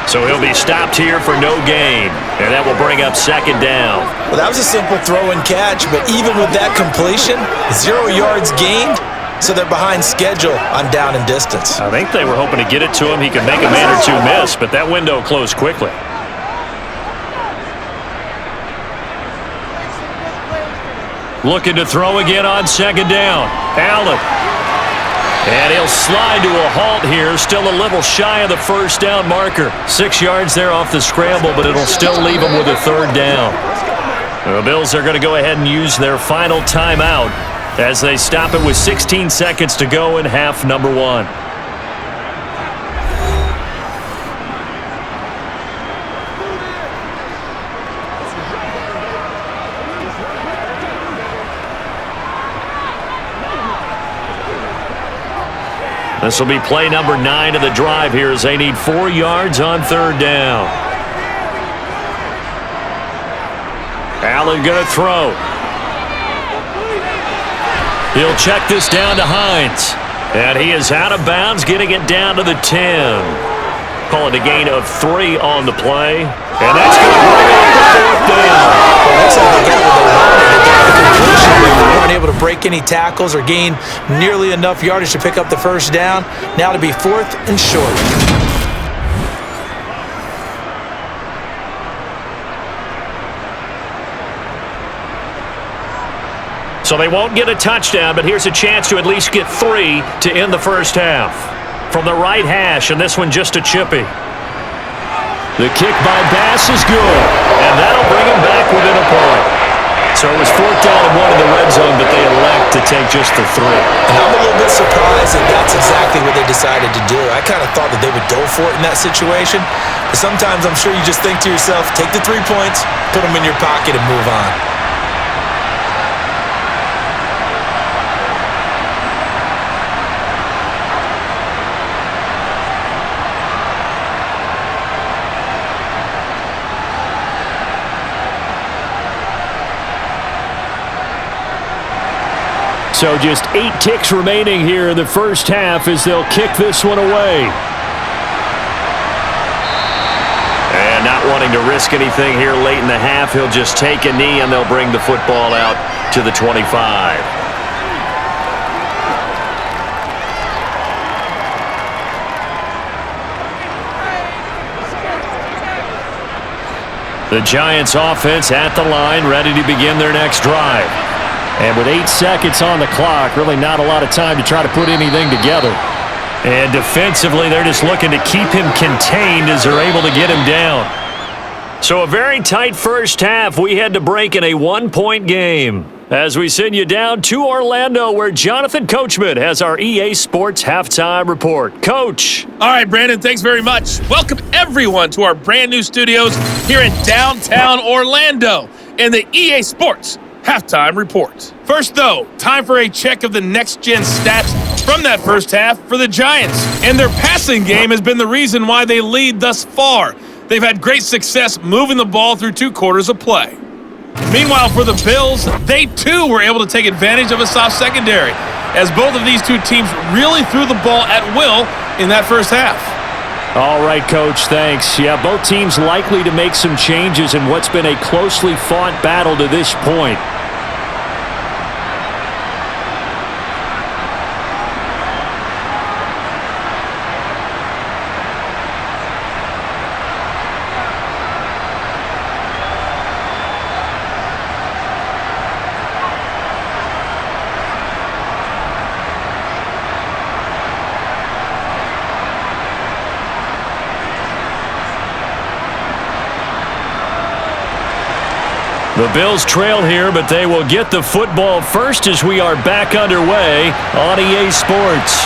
So he'll be stopped here for no gain, and that will bring up 2nd down. Well, that was a simple throw and catch, but even with that completion, 0 yards gained, so they're behind schedule on down and distance. I think they were hoping to get it to him. He could make a man or two miss, but that window closed quickly. Looking to throw again on 2nd down. Allen. And he'll slide to a halt here. Still a little shy of the 1st down marker. 6 yards there off the scramble, but it'll still leave him with a 3rd down. The Bills are going to go ahead and use their final timeout as they stop it with 16 seconds to go in half number 1. This will be play number 9 of the drive here as they need 4 yards on 3rd down. Allen going to throw. He'll check this down to Hines. And he is out of bounds, getting it down to the 10. Call it a gain of 3 on the play. And that's going to bring up the 4th down. Well, looks like they got what they wanted. They got the completion, but they weren't able to break any tackles or gain nearly enough yardage to pick up the first down. Now to be 4th and short. So they won't get a touchdown, but here's a chance to at least get 3 to end the first half. From the right hash, and this one just a chippy. The kick by Bass is good, and that'll bring him back within a point. So it was 4th down and 1 in the red zone, but they elect to take just the 3. And I'm a little bit surprised that that's exactly what they decided to do. I kind of thought that they would go for it in that situation. But sometimes I'm sure you just think to yourself, take the 3 points, put them in your pocket, and move on. So just 8 ticks remaining here in the first half as they'll kick this one away. And not wanting to risk anything here late in the half, he'll just take a knee and they'll bring the football out to the 25. The Giants offense at the line, ready to begin their next drive. And with 8 seconds on the clock, really not a lot of time to try to put anything together. And defensively, they're just looking to keep him contained as they're able to get him down. So a very tight first half. We had to break in a 1-point game. As we send you down to Orlando, where Jonathan Coachman has our EA Sports Halftime Report. Coach. All right, Brandon, thanks very much. Welcome, everyone, to our brand new studios here in downtown Orlando in the EA Sports Halftime Report. First, though, time for a check of the next-gen stats from that first half for the Giants. And their passing game has been the reason why they lead thus far. They've had great success moving the ball through 2 quarters of play. Meanwhile, for the Bills, they too were able to take advantage of a soft secondary, as both of these 2 teams really threw the ball at will in that first half. All right, Coach, thanks. Yeah, both teams likely to make some changes in what's been a closely fought battle to this point. The Bills trail here, but they will get the football first as we are back underway on EA Sports.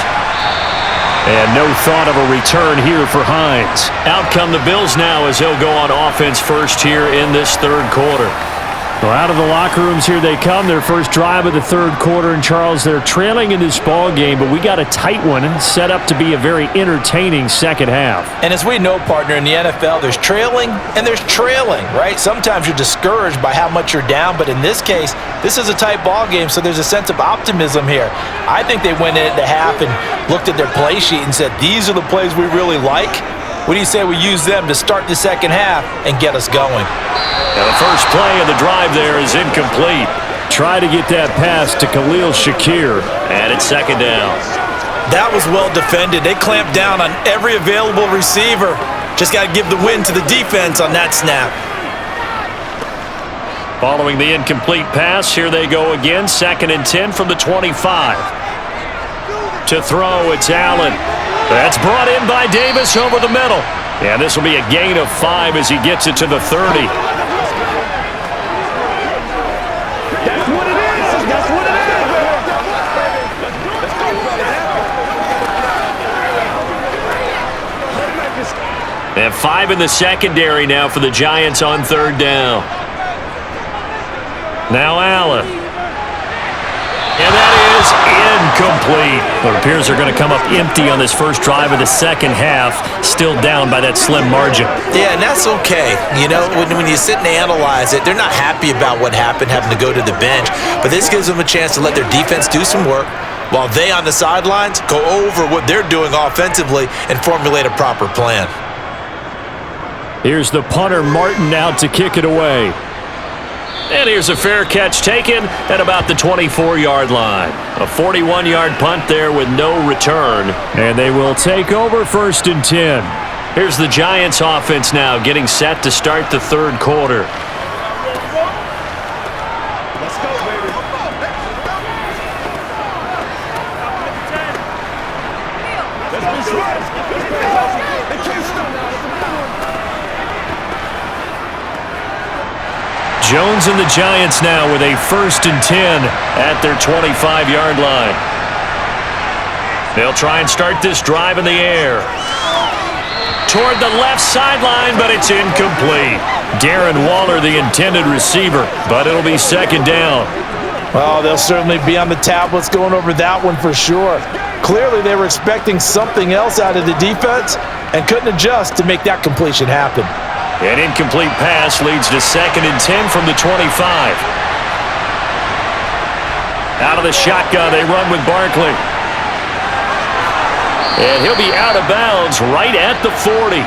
And no thought of a return here for Hines. Out come the Bills now as they'll go on offense first here in this 3rd quarter. Well, out of the locker rooms here they come. Their first drive of the 3rd quarter. And, Charles, they're trailing in this ball game, but we got a tight one and set up to be a very entertaining second half. And as we know, partner, in the NFL, there's trailing and there's trailing, right? Sometimes you're discouraged by how much you're down, but in this case, this is a tight ball game, so there's a sense of optimism here. I think they went into half and looked at their play sheet and said, these are the plays we really like. What do you say we use them to start the second half and get us going? Now the first play of the drive there is incomplete. Try to get that pass to Khalil Shakir, and it's 2nd down. That was well defended. They clamped down on every available receiver. Just got to give the win to the defense on that snap. Following the incomplete pass, here they go again. 2nd and 10 from the 25. To throw, it's Allen. That's brought in by Davis over the middle. And this will be a gain of 5 as he gets it to the 30. That's what it is. That's what it is. And 5 in the secondary now for the Giants on 3rd down. Now Allen. And that is incomplete. It appears they're going to come up empty on this first drive of the second half, still down by that slim margin. Yeah, and that's okay. You know, when you sit and analyze it, they're not happy about what happened, having to go to the bench. But this gives them a chance to let their defense do some work, while they on the sidelines go over what they're doing offensively and formulate a proper plan. Here's the punter, Martin, out to kick it away. And here's a fair catch taken at about the 24-yard line. A 41-yard punt there with no return. And they will take over 1st and 10. Here's the Giants offense now getting set to start the third quarter. Let's go, baby. Let's be smart. They can't stop us. Jones and the Giants now with a 1st and 10 at their 25-yard line. They'll try and start this drive in the air. Toward the left sideline, but it's incomplete. Darren Waller, the intended receiver, but it'll be 2nd down. Well, they'll certainly be on the tablets going over that one for sure. Clearly, they were expecting something else out of the defense and couldn't adjust to make that completion happen. An incomplete pass leads to 2nd and 10 from the 25. Out of the shotgun, they run with Barkley. And he'll be out of bounds right at the 40.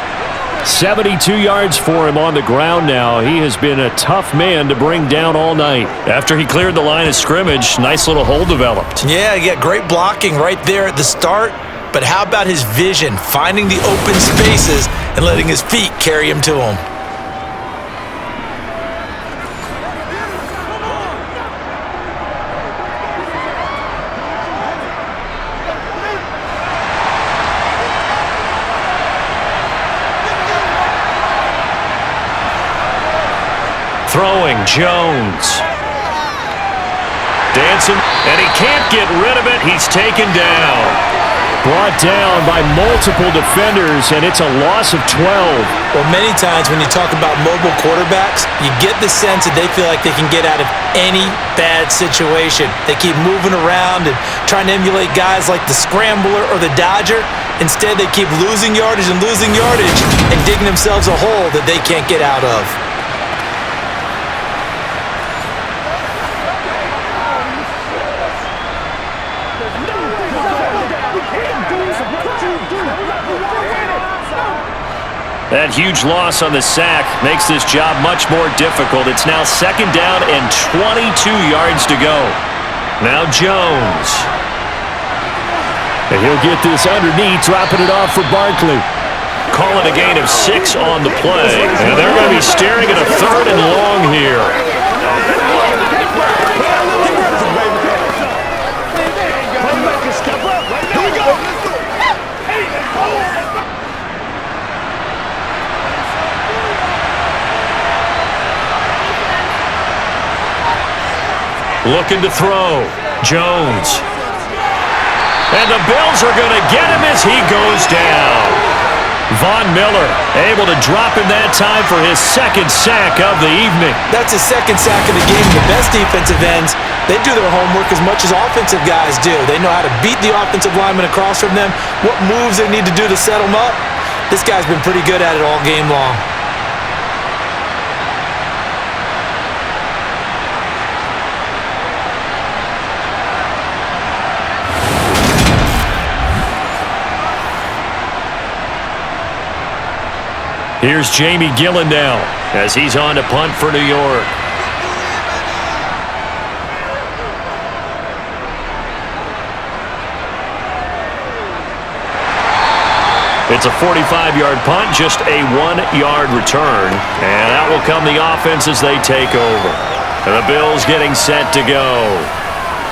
72 yards for him on the ground now. He has been a tough man to bring down all night. After he cleared the line of scrimmage, nice little hole developed. Yeah, great blocking right there at the start. But how about his vision, finding the open spaces and letting his feet carry him to him? Throwing, Jones. Dancing, and he can't get rid of it. He's taken down. Brought down by multiple defenders, and it's a loss of 12. Well, many times when you talk about mobile quarterbacks, you get the sense that they feel like they can get out of any bad situation. They keep moving around and trying to emulate guys like the Scrambler or the Dodger. Instead, they keep losing yardage and digging themselves a hole that they can't get out of. That huge loss on the sack makes this job much more difficult. It's now 2nd down and 22 yards to go. Now Jones. And he'll get this underneath, dropping it off for Barkley. Calling a gain of 6 on the play. And they're going to be staring at a 3rd and long here. Looking to throw. Jones. And the Bills are going to get him as he goes down. Von Miller able to drop him that time for his 2nd sack of the evening. That's his 2nd sack of the game. The best defensive ends, they do their homework as much as offensive guys do. They know how to beat the offensive lineman across from them, what moves they need to do to set them up. This guy's been pretty good at it all game long. Here's Jamie Gillen now as he's on to punt for New York. It's a 45-yard punt, just a 1-yard return. And that will come the offense as they take over. And the Bills getting set to go.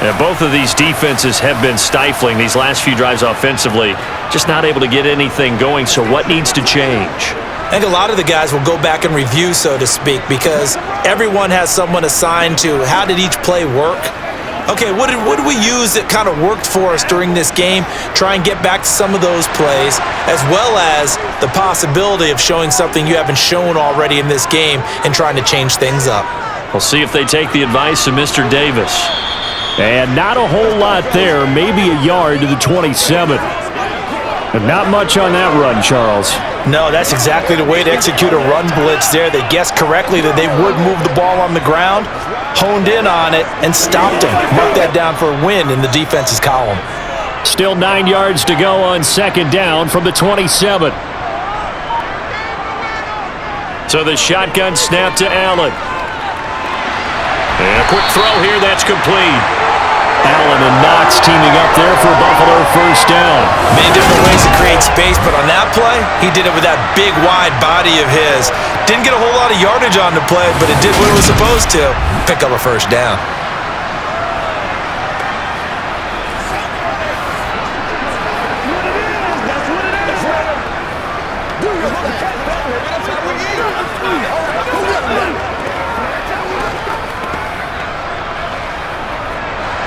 And both of these defenses have been stifling these last few drives offensively. Just not able to get anything going, so what needs to change? I think a lot of the guys will go back and review, so to speak, because everyone has someone assigned to how did each play work. Okay, what did we use that kind of worked for us during this game? Try and get back to some of those plays, as well as the possibility of showing something you haven't shown already in this game and trying to change things up. We'll see if they take the advice of Mr. Davis. And not a whole lot there, maybe a yard to the 27. And not much on that run, Charles. No, that's exactly the way to execute a run blitz there. They guessed correctly that they would move the ball on the ground. honed in on it, and stopped him. Mark that down for a win in the defense's column. Still 9 yards to go on second down from the 27. So the shotgun snap to Allen. And a quick throw here, that's complete. Allen and Knox teaming up there for Buffalo first down. Many different ways to create space, but on that play, he did it with that big, wide body of his. Didn't get a whole lot of yardage on the play, but it did what it was supposed to. Pick up a first down.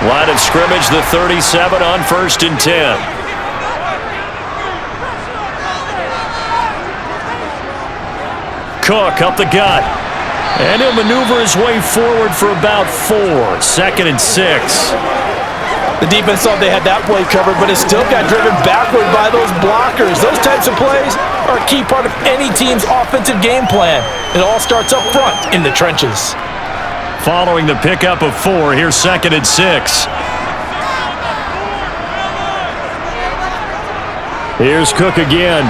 Line of scrimmage, the 37 on 1st and 10. Cook up the gut. And he'll maneuver his way forward for about 4. 2nd and 6. The defense thought they had that play covered, but it still got driven backward by those blockers. Those types of plays are a key part of any team's offensive game plan. It all starts up front in the trenches. Following the pickup of 4, here's 2nd and 6. Here's Cook again.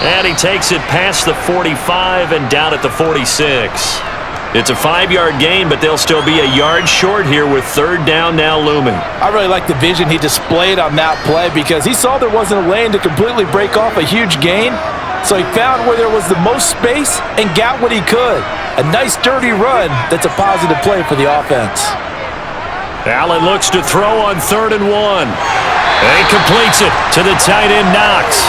And he takes it past the 45 and down at the 46. It's a 5-yard gain, but they'll still be a yard short here with 3rd down now looming. I really like the vision he displayed on that play because he saw there wasn't a lane to completely break off a huge gain. So he found where there was the most space and got what he could. A nice, dirty run that's a positive play for the offense. Allen looks to throw on 3rd and 1. And he completes it to the tight end, Knox.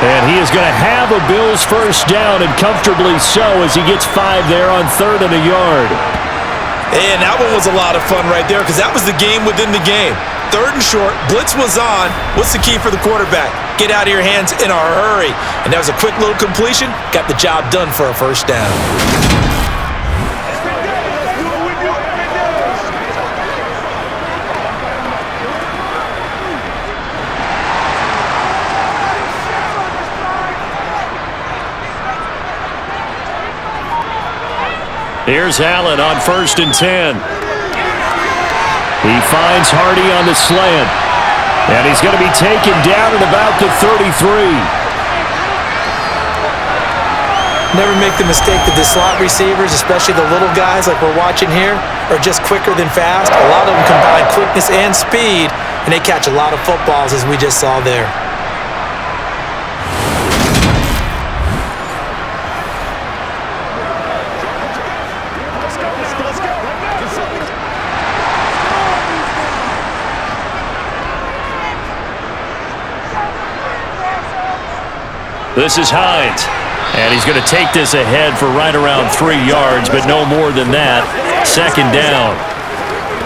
And he is going to have a Bills first down, and comfortably so, as he gets 5 there on 3rd and a yard. And that one was a lot of fun right there because that was the game within the game. 3rd and short, blitz was on. What's the key for the quarterback? Get out of your hands in a hurry. And that was a quick little completion. Got the job done for a first down. Here's Allen on 1st and 10. He finds Hardy on the slant. And he's going to be taken down at about the 33. Never make the mistake that the slot receivers, especially the little guys like we're watching here, are just quicker than fast. A lot of them combine quickness and speed, and they catch a lot of footballs, as we just saw there. This is Hines. And he's going to take this ahead for right around 3 yards, but no more than that. 2nd down.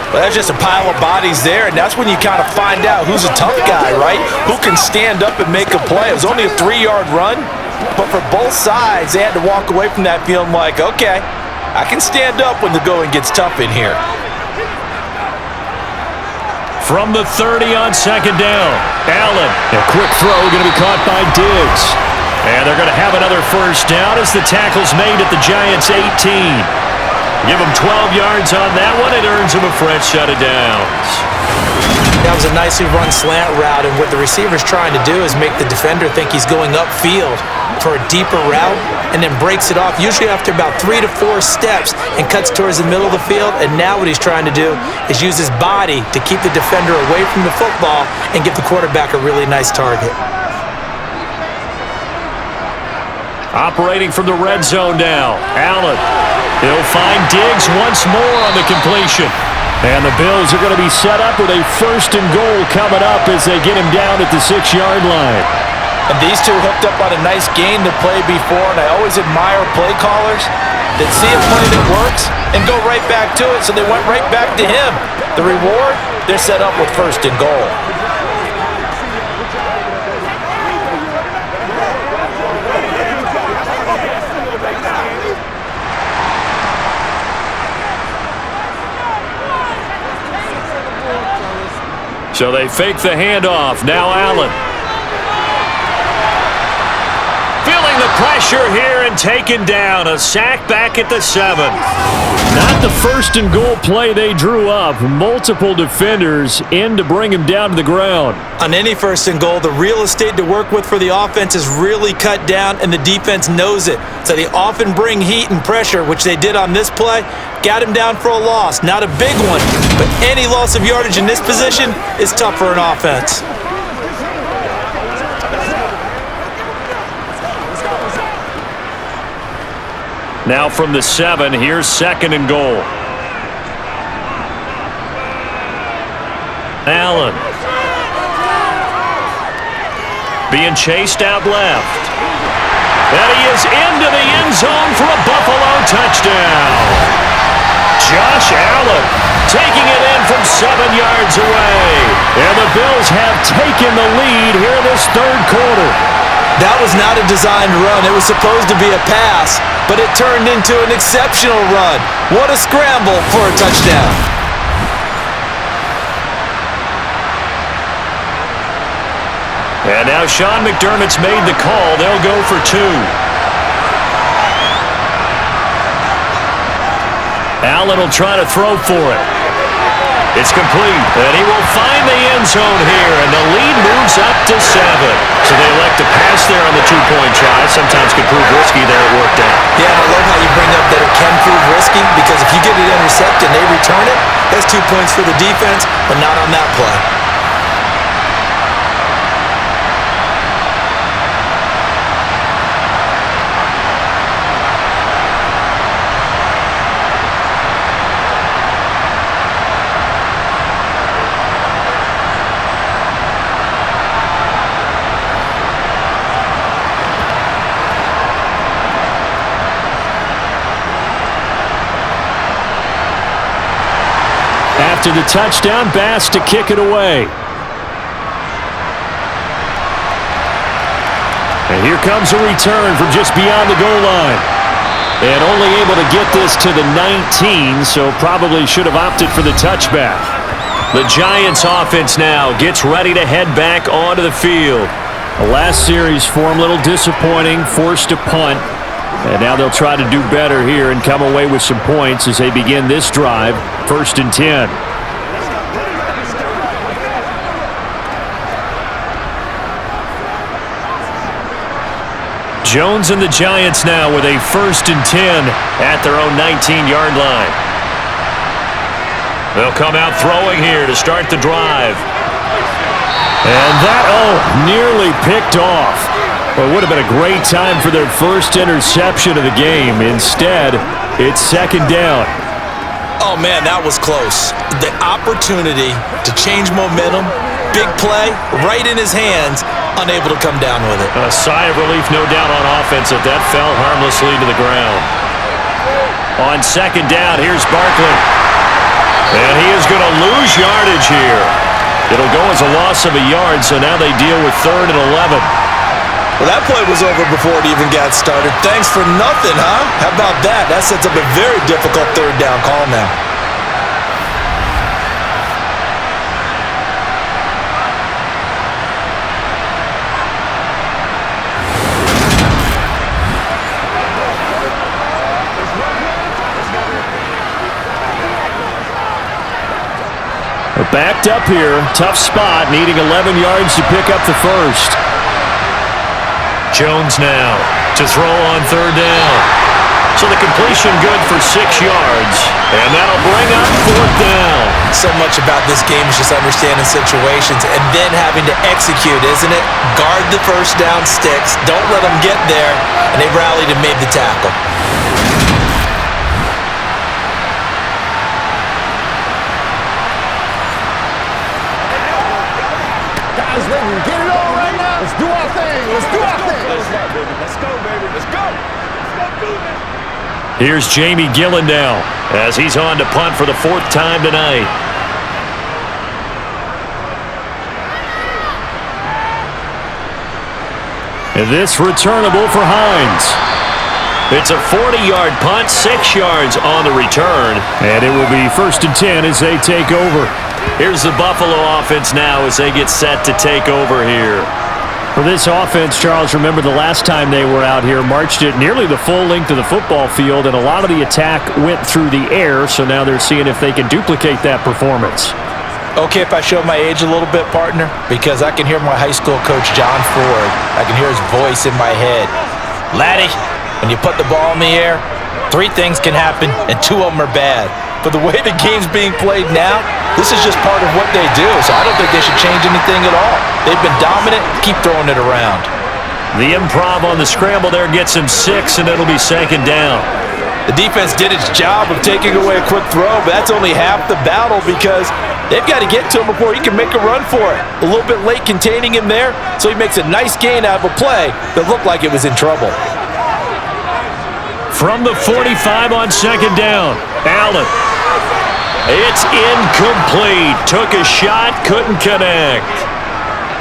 Well, that's just a pile of bodies there, and that's when you kind of find out who's a tough guy, right? Who can stand up and make a play. It was only a 3-yard run, but for both sides, they had to walk away from that feeling like, okay, I can stand up when the going gets tough in here. From the 30 on 2nd down, Allen. A quick throw going to be caught by Diggs. And they're going to have another first down as the tackle's made at the Giants' 18. Give them 12 yards on that one. It earns them a fresh set of downs. That was a nicely run slant route, and what the receiver's trying to do is make the defender think he's going upfield for a deeper route and then breaks it off, usually after about 3 to 4 steps, and cuts towards the middle of the field. And now what he's trying to do is use his body to keep the defender away from the football and give the quarterback a really nice target. Operating from the red zone now, Allen. He'll find Diggs once more on the completion. And the Bills are going to be set up with a 1st and goal coming up as they get him down at the 6-yard line. And these two hooked up on a nice gain to play before, and I always admire play callers that see a play that works and go right back to it, so they went right back to him. The reward, they're set up with 1st and goal. So they fake the handoff. Now Allen. Feeling the pressure here and taken down. A sack back at the 7. Not the first and goal play they drew up. Multiple defenders in to bring him down to the ground. On any first and goal, the real estate to work with for the offense is really cut down, and the defense knows it. So they often bring heat and pressure, which they did on this play. Got him down for a loss. Not a big one, but any loss of yardage in this position is tough for an offense. Now from the 7, here's second and goal. Allen. Being chased out left. And he is into the end zone for a Buffalo touchdown. Josh Allen taking it in from 7 yards away. And the Bills have taken the lead here in this third quarter. That was not a designed run. It was supposed to be a pass, but it turned into an exceptional run. What a scramble for a touchdown. And now Sean McDermott's made the call. They'll go for 2. Allen will try to throw for it. It's complete, and he will find the end zone here, and the lead moves up to 7. So they elect to pass there on the 2-point try. Sometimes could prove risky there. It worked out. Yeah, I love how you bring up that it can prove risky, because if you get it intercepted and they return it, that's 2 points for the defense, but not on that play. After the touchdown, Bass to kick it away. And here comes a return from just beyond the goal line. And only able to get this to the 19, so probably should have opted for the touchback. The Giants offense now gets ready to head back onto the field. The last series for them, a little disappointing, forced to punt. And now they'll try to do better here and come away with some points as they begin this drive, 1st and 10. Jones and the Giants now with a 1st and 10 at their own 19-yard line. They'll come out throwing here to start the drive. And that, nearly picked off. Well, it would have been a great time for their first interception of the game. Instead, it's 2nd down. Oh, man, that was close. The opportunity to change momentum, big play, right in his hands, unable to come down with it. A sigh of relief, no doubt, on offense if that fell harmlessly to the ground. On 2nd down, here's Barkley. And he is going to lose yardage here. It'll go as a loss of a yard, so now they deal with 3rd and 11. Well, that play was over before it even got started. Thanks for nothing, huh? How about that? That sets up a very difficult 3rd down call now. They're backed up here. Tough spot, needing 11 yards to pick up the 1st. Jones now to throw on 3rd down. So the completion good for 6 yards. And that'll bring up 4th down. So much about this game is just understanding situations and then having to execute, isn't it? Guard the 1st down sticks. Don't let them get there. And they rallied and made the tackle. Guys, ready to get it on right now? Let's do our thing. Let's do our thing. Let's go, baby. Let's go. Let's go do this. Here's Jamie Gillen now as he's on to punt for the 4th time tonight. And this returnable for Hines. It's a 40-yard punt, 6 yards on the return. And it will be 1st and 10 as they take over. Here's the Buffalo offense now as they get set to take over here. For this offense, Charles, remember the last time they were out here, marched it nearly the full length of the football field, and a lot of the attack went through the air, so now they're seeing if they can duplicate that performance. Okay, if I show my age a little bit, partner, because I can hear my high school coach, John Ford. I can hear his voice in my head. Laddie, when you put the ball in the air, 3 things can happen, and 2 of them are bad. But the way the game's being played now, this is just part of what they do, so I don't think they should change anything at all. They've been dominant. Keep throwing it around. The improv on the scramble there gets him 6, and it'll be 2nd down. The defense did its job of taking away a quick throw, but that's only half the battle because they've got to get to him before he can make a run for it. A little bit late containing him there, so he makes a nice gain out of a play that looked like it was in trouble. From the 45 on 2nd down, Allen. It's incomplete. Took a shot, couldn't connect.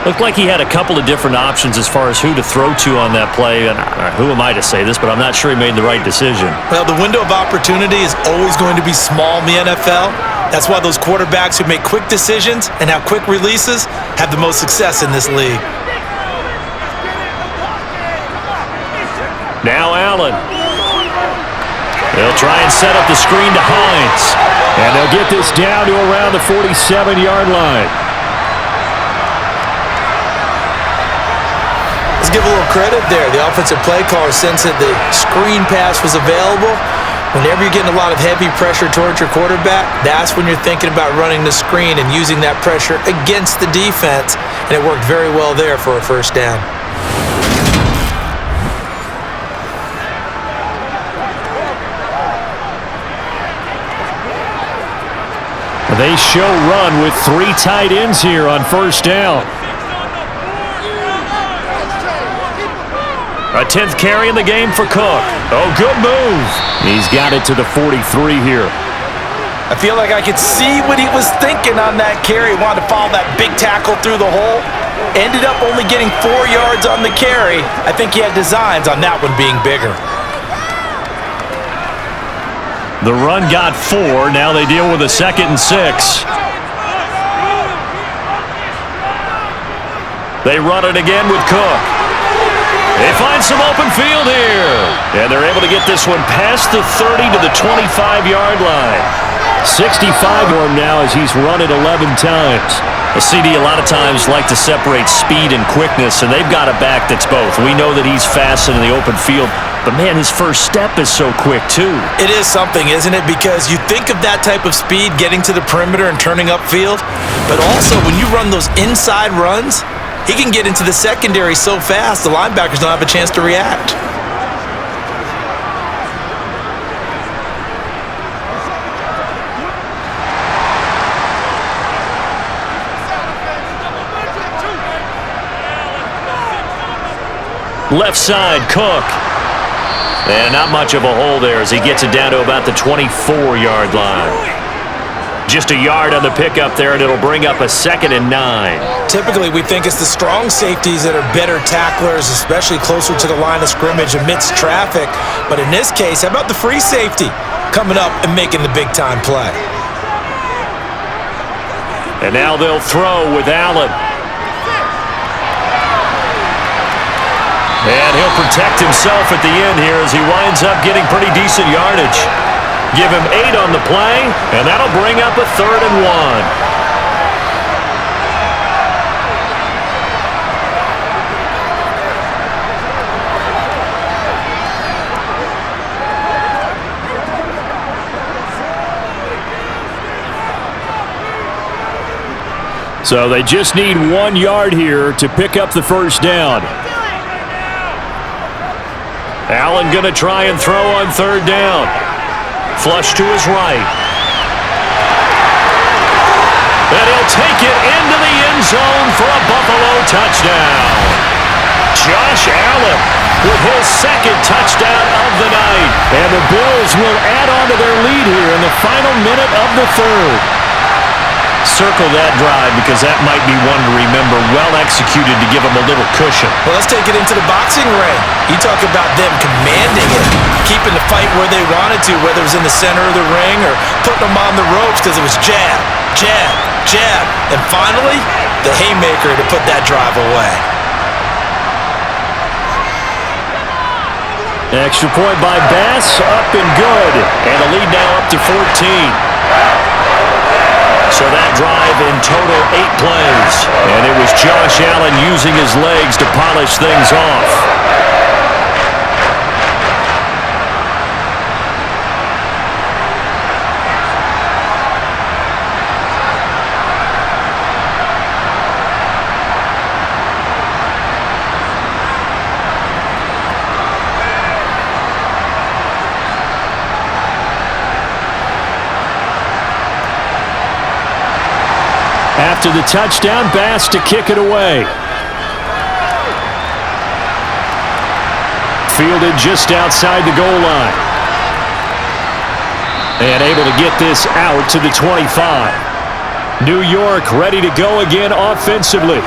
Looked like he had a couple of different options as far as who to throw to on that play. And who am I to say this, but I'm not sure he made the right decision. Well, the window of opportunity is always going to be small in the NFL. That's why those quarterbacks who make quick decisions and have quick releases have the most success in this league. Now Allen. They'll try and set up the screen to Hines. And they'll get this down to around the 47-yard line. Let's give a little credit there. The offensive play caller sensed that the screen pass was available. Whenever you're getting a lot of heavy pressure towards your quarterback, that's when you're thinking about running the screen and using that pressure against the defense. And it worked very well there for a 1st down. They show run with 3 tight ends here on 1st down. A 10th carry in the game for Cook. Oh, good move. He's got it to the 43 here. I feel like I could see what he was thinking on that carry. He wanted to follow that big tackle through the hole. Ended up only getting 4 yards on the carry. I think he had designs on that one being bigger. The run got 4. Now they deal with a 2nd and 6. They run it again with Cook. They find some open field here. And they're able to get this one past the 30 to the 25-yard line. 65 for him now as he's run it 11 times. The CD a lot of times like to separate speed and quickness, and they've got a back that's both. We know that he's fast in the open field, but man, his first step is so quick too. It is something, isn't it? Because you think of that type of speed getting to the perimeter and turning upfield, but also when you run those inside runs, he can get into the secondary so fast the linebackers don't have a chance to react. Left side, Cook. And not much of a hole there as he gets it down to about the 24-yard line. Just a yard on the pickup there, and it'll bring up a 2nd and 9. Typically, we think it's the strong safeties that are better tacklers, especially closer to the line of scrimmage amidst traffic. But in this case, how about the free safety coming up and making the big-time play? And now they'll throw with Allen. And he'll protect himself at the end here as he winds up getting pretty decent yardage. Give him 8 on the play, and that'll bring up a 3rd and 1. So they just need 1 yard here to pick up the 1st down. Allen going to try and throw on 3rd down. Flush to his right. And he'll take it into the end zone for a Buffalo touchdown. Josh Allen with his 2nd touchdown of the night. And the Bills will add on to their lead here in the final minute of the 3rd. Circle that drive because that might be one to remember. Well executed to give them a little cushion. Well, let's take it into the boxing ring. You talk about them commanding it, keeping the fight where they wanted to, whether it was in the center of the ring or putting them on the ropes because it was jab, jab, jab, and finally, the haymaker to put that drive away. Extra point by Bass, up and good. And the lead now up to 14. So that drive in total 8 plays. And it was Josh Allen using his legs to polish things off. After the touchdown, Bass to kick it away. Fielded just outside the goal line. And able to get this out to the 25. New York ready to go again offensively.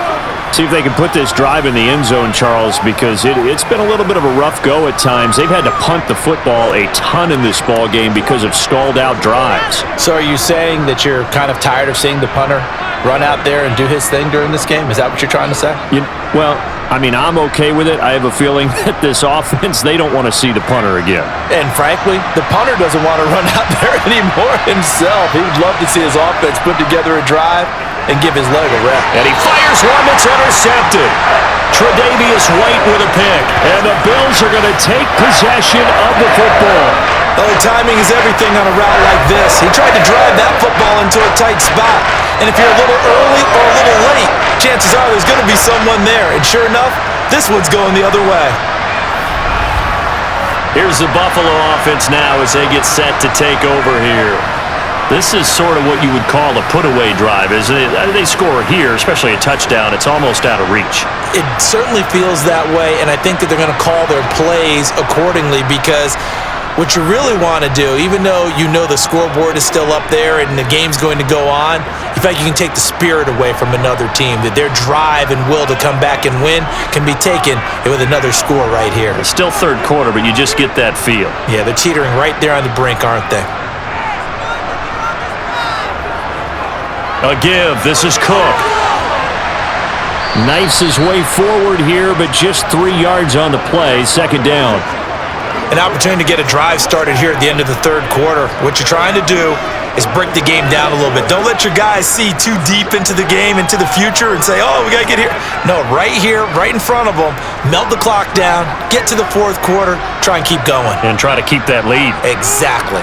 See if they can put this drive in the end zone, Charles, because it's been a little bit of a rough go at times. They've had to punt the football a ton in this ball game because of stalled out drives. So are you saying that you're kind of tired of seeing the punter run out there and do his thing during this game? Is that what you're trying to say? Well, I mean, I'm okay with it. I have a feeling that this offense, they don't want to see the punter again. And frankly, the punter doesn't want to run out there anymore himself. He would love to see his offense put together a drive and give his leg a rep. And he fires one that's intercepted. Tre'Davious White with a pick. And the Bills are going to take possession of the football. The timing is everything on a route like this. He tried to drive that football into a tight spot. And if you're a little early or a little late, chances are there's going to be someone there. And sure enough, this one's going the other way. Here's the Buffalo offense now as they get set to take over here. This is sort of what you would call a put-away drive, isn't it? They score here, especially a touchdown. It's almost out of reach. It certainly feels that way, and I think that they're going to call their plays accordingly because what you really want to do, even though you know the scoreboard is still up there and the game's going to go on, in fact, you can take the spirit away from another team, that their drive and will to come back and win can be taken with another score right here. It's still third quarter, but you just get that feel. Yeah, they're teetering right there on the brink, aren't they? A give. This is Cook. Knifes his way forward here, but just 3 yards on the play. Second down. An opportunity to get a drive started here at the end of the third quarter. What you're trying to do is break the game down a little bit. Don't let your guys see too deep into the game, into the future, and say, oh, we got to get here. No, right here, right in front of them, melt the clock down, get to the fourth quarter, try and keep going. And try to keep that lead. Exactly.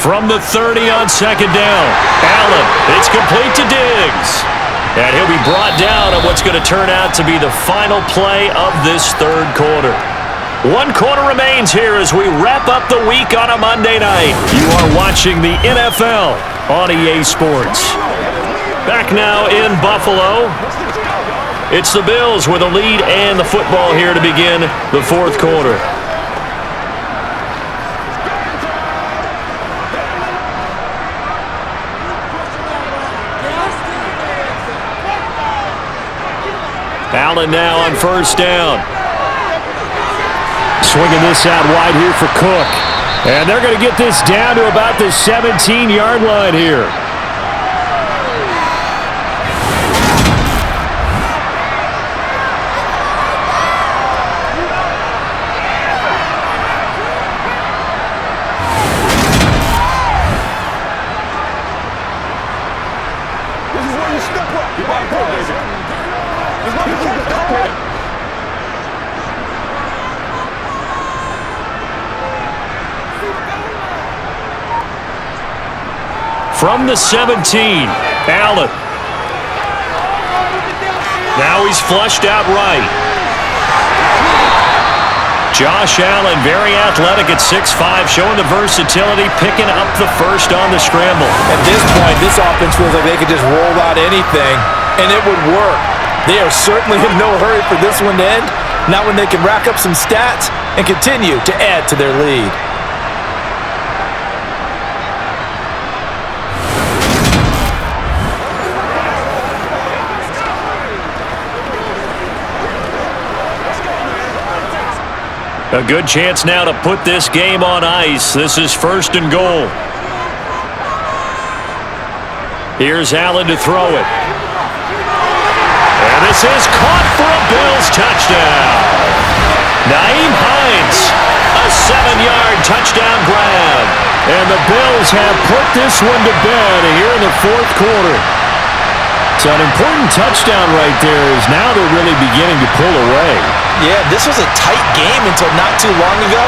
From the 30 on second down. Allen, it's complete to Diggs. And he'll be brought down on what's going to turn out to be the final play of this third quarter. 1 quarter remains here as we wrap up the week on a Monday night. You are watching the NFL on EA Sports. Back now in Buffalo. It's the Bills with a lead and the football here to begin the fourth quarter. Allen now on first down. Swinging this out wide here for Cook. And they're going to get this down to about the 17-yard line here. This is where you step up. You got to go, baby. From the 17, Allen. Now he's flushed out right. Josh Allen, very athletic at 6'5", showing the versatility, picking up the first on the scramble. At this point, this offense feels like they could just roll out anything, and it would work. They are certainly in no hurry for this one to end, not when they can rack up some stats and continue to add to their lead. A good chance now to put this game on ice. This is first and goal. Here's Allen to throw it. And this is caught for a Bills touchdown. Nyheim Hines touchdown grab. And the Bills have put this one to bed here in the fourth quarter. So an important touchdown right there is now they're really beginning to pull away. Yeah, this was a tight game until not too long ago.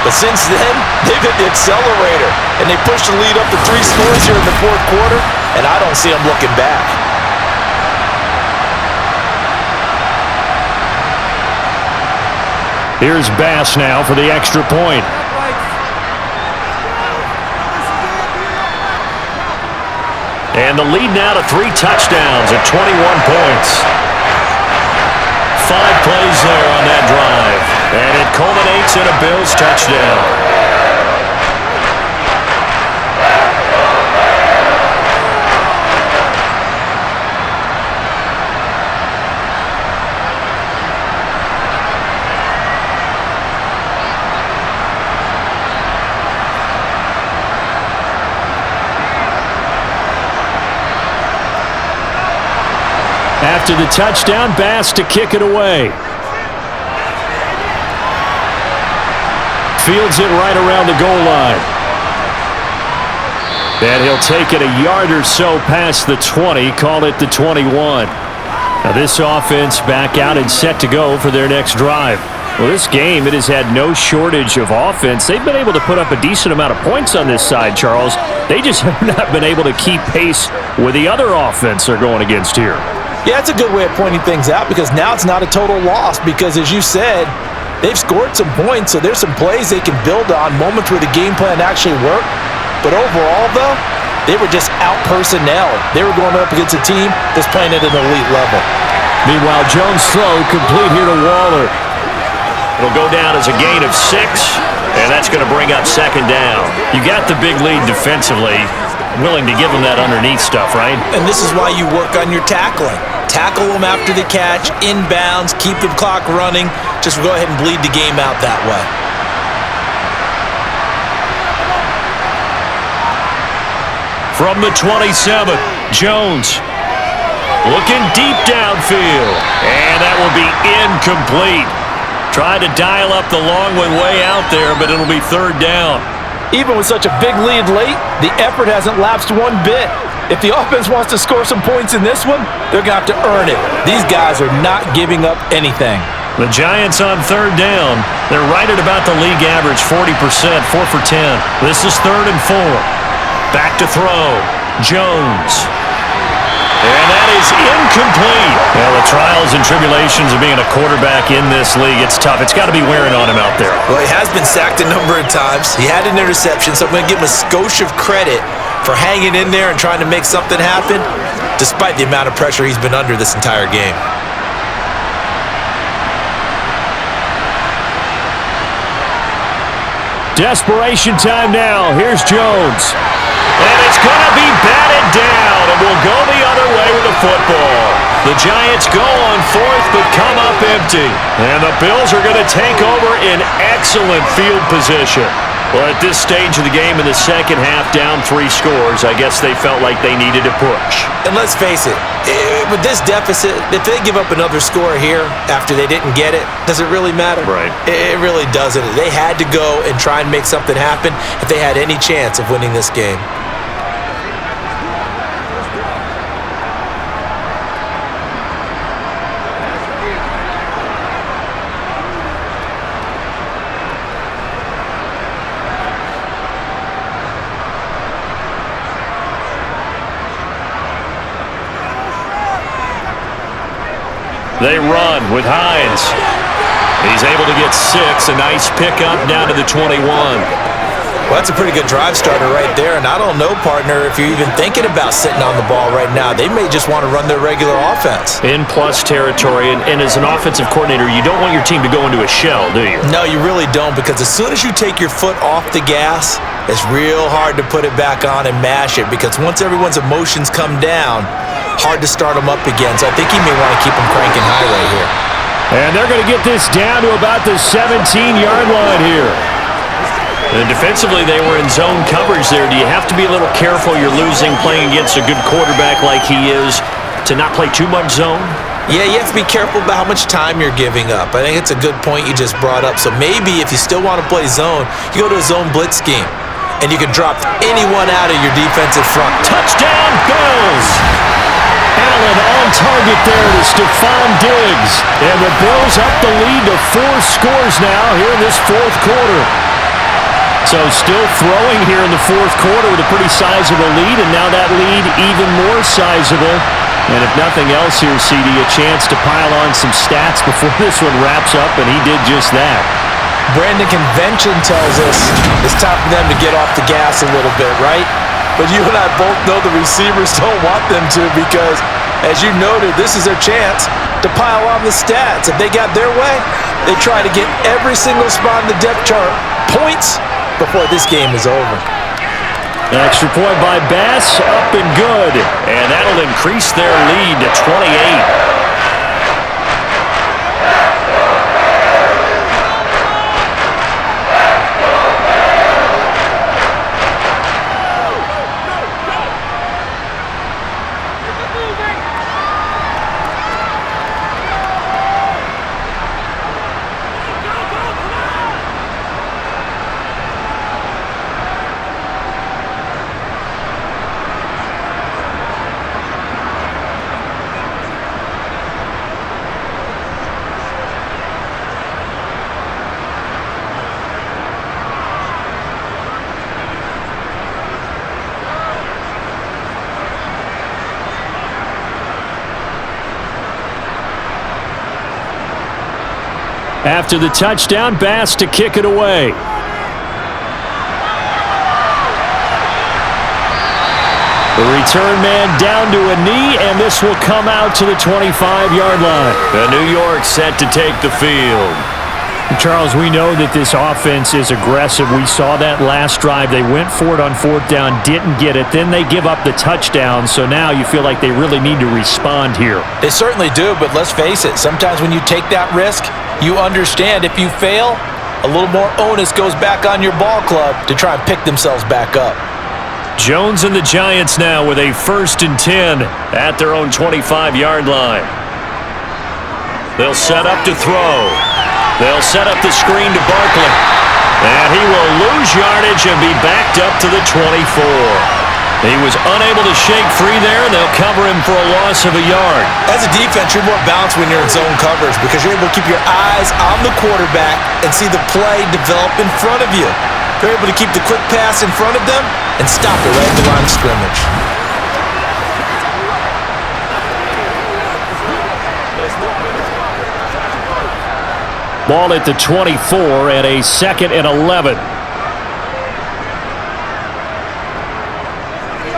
But since then, they've hit the accelerator. And they pushed the lead up to 3 scores here in the fourth quarter. And I don't see them looking back. Here's Bass now for the extra point. And the lead now to 3 touchdowns at 21 points. 5 plays there on that drive. And it culminates in a Bills touchdown. After the touchdown, Bass to kick it away. Fields it right around the goal line. And he'll take it a yard or so past the 20, call it the 21. Now this offense back out and set to go for their next drive. Well, this game, it has had no shortage of offense. They've been able to put up a decent amount of points on this side, Charles. They just have not been able to keep pace with the other offense they're going against here. Yeah, it's a good way of pointing things out because now it's not a total loss because, as you said, they've scored some points, so there's some plays they can build on, moments where the game plan actually worked. But overall, though, they were just out-personnel. They were going up against a team that's playing at an elite level. Meanwhile, Jones' throw complete here to Waller. It'll go down as a gain of 6, and that's going to bring up second down. You got the big lead defensively. Willing to give them that underneath stuff, right? And this is why you work on your tackling. Tackle them after the catch, inbounds, keep the clock running. Just go ahead and bleed the game out that way. From the 27, Jones looking deep downfield. And that will be incomplete. Tried to dial up the long one way out there, but it'll be third down. Even with such a big lead late, the effort hasn't lapsed one bit. If the offense wants to score some points in this one, they're going to have to earn it. These guys are not giving up anything. The Giants on third down. They're right at about the league average, 40%, 4 for 10. This is 3rd and 4. Back to throw. Jones. And that is incomplete. Well, the trials and tribulations of being a quarterback in this league, it's tough. It's got to be wearing on him out there. Well, he has been sacked a number of times. He had an interception, so I'm going to give him a skosh of credit for hanging in there and trying to make something happen, despite the amount of pressure he's been under this entire game. Desperation time now. Here's Jones. And it's going to be batted down, and we'll go the other way with the football. The Giants go on 4th, but come up empty. And the Bills are going to take over in excellent field position. Well, at this stage of the game in the second half, down 3 scores, I guess they felt like they needed to push. And let's face it, with this deficit, if they give up another score here after they didn't get it, does it really matter? Right. It really doesn't. They had to go and try and make something happen if they had any chance of winning this game. They run with Hines. He's able to get 6. A nice pickup down to the 21. Well, that's a pretty good drive starter right there. And I don't know, partner, if you're even thinking about sitting on the ball right now. They may just want to run their regular offense. In plus territory. And as an offensive coordinator, you don't want your team to go into a shell, do you? No, you really don't. Because as soon as you take your foot off the gas, it's real hard to put it back on and mash it. Because once everyone's emotions come down, hard to start them up again. So I think he may want to keep them cranking high right here. And they're going to get this down to about the 17-yard line here. And defensively, they were in zone coverage there. Do you have to be a little careful you're losing playing against a good quarterback like he is to not play too much zone? Yeah, you have to be careful about how much time you're giving up. I think it's a good point you just brought up. So maybe if you still want to play zone, you go to a zone blitz scheme, and you can drop anyone out of your defensive front. Touchdown, Bills! Allen on target there to Stephon Diggs. And the Bills up the lead to 4 scores now here in this fourth quarter. So still throwing here in the fourth quarter with a pretty sizable lead, and now that lead even more sizable. And if nothing else here, CD, a chance to pile on some stats before this one wraps up, and he did just that. Brandon, convention tells us it's time for them to get off the gas a little bit, right? But you and I both know the receivers don't want them to because, as you noted, this is their chance to pile on the stats. If they got their way, they try to get every single spot in the depth chart points before this game is over. Extra point by Bass, up and good. And that'll increase their lead to 28. After the touchdown, Bass to kick it away. The return man down to a knee, and this will come out to the 25-yard line. The New York set to take the field. Charles, we know that this offense is aggressive. We saw that last drive. They went for it on fourth down, didn't get it. Then they give up the touchdown, so now you feel like they really need to respond here. They certainly do, but let's face it. Sometimes when you take that risk, you understand if you fail, a little more onus goes back on your ball club to try and pick themselves back up. Jones and the Giants now with a 1st and 10 at their own 25-yard line. They'll set up to throw. They'll set up the screen to Barkley. And he will lose yardage and be backed up to the 24. He was unable to shake free there. They'll cover him for a loss of a yard. As a defense, you're more balanced when you're in zone coverage because you're able to keep your eyes on the quarterback and see the play develop in front of you. They're able to keep the quick pass in front of them and stop it right at the line of scrimmage. Ball at the 24 and a 2nd and 11.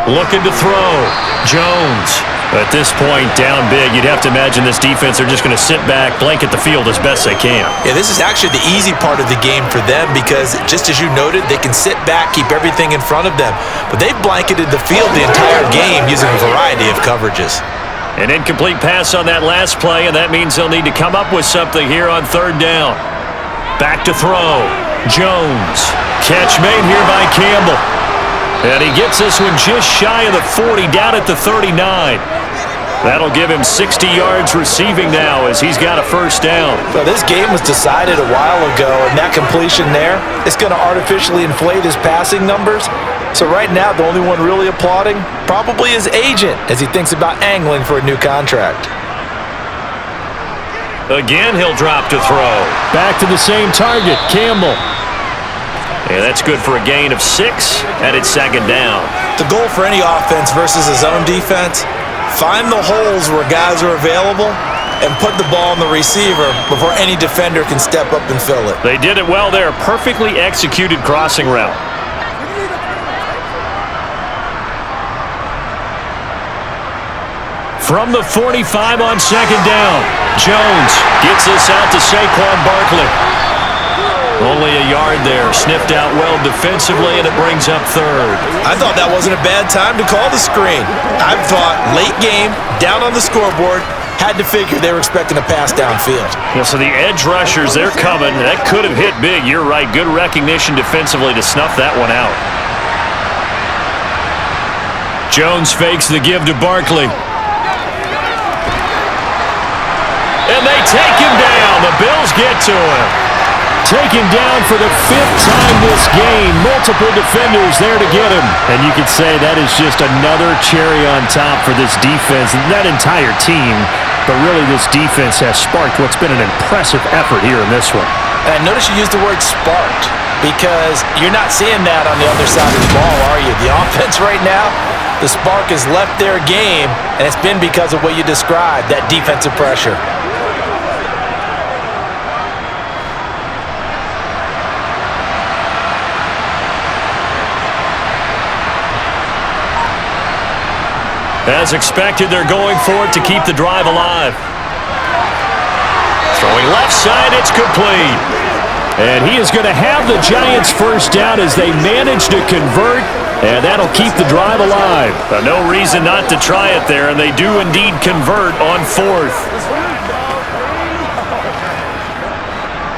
Looking to throw. Jones. At this point, down big. You'd have to imagine this defense are just going to sit back, blanket the field as best they can. Yeah, this is actually the easy part of the game for them because, just as you noted, they can sit back, keep everything in front of them. But they've blanketed the field the entire game using a variety of coverages. An incomplete pass on that last play, and that means they'll need to come up with something here on 3rd down. Back to throw. Jones. Catch made here by Campbell. And he gets this one just shy of the 40, down at the 39. That'll give him 60 yards receiving now as he's got a 1st down. So this game was decided a while ago, and that completion there is going to artificially inflate his passing numbers. So right now, the only one really applauding probably his agent as he thinks about angling for a new contract. Again, he'll drop to throw. Back to the same target, Campbell. Yeah, that's good for a gain of 6, and it's 2nd down. The goal for any offense versus a zone defense, find the holes where guys are available and put the ball on the receiver before any defender can step up and fill it. They did it well there. Perfectly executed crossing route. From the 45 on 2nd down, Jones gets this out to Saquon Barkley. Only a yard there, sniffed out well defensively, and it brings up 3rd. I thought that wasn't a bad time to call the screen. I thought late game, down on the scoreboard, had to figure they were expecting a pass downfield. Yeah, so the edge rushers, they're coming. That could have hit big. You're right. Good recognition defensively to snuff that one out. Jones fakes the give to Barkley. take him down. The Bills get to him. Taken down for the 5th time this game. Multiple defenders there to get him. And you could say that is just another cherry on top for this defense. That entire team, but really this defense has sparked what's been an impressive effort here in this one. And notice you used the word sparked, because you're not seeing that on the other side of the ball, are you? The offense right now, the spark has left their game, and it's been because of what you described, that defensive pressure. As expected, they're going for it to keep the drive alive. Throwing left side, it's complete. And he is going to have the Giants first down as they manage to convert, and that'll keep the drive alive. No reason not to try it there, and they do indeed convert on 4th.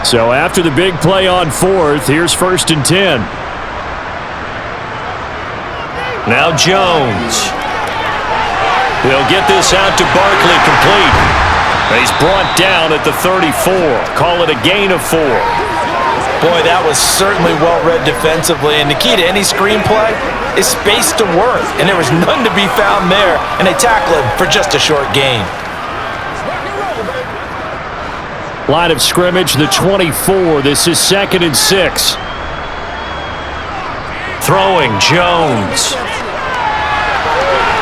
So after the big play on 4th, here's 1st and 10. Now Jones. He'll get this out to Barkley, complete. He's brought down at the 34. Call it a gain of 4. Boy, that was certainly well-read defensively, and the key to any screenplay is space to work, and there was none to be found there, and they tackle him for just a short gain. Line of scrimmage, the 24. This is 2nd and 6. Throwing, Jones.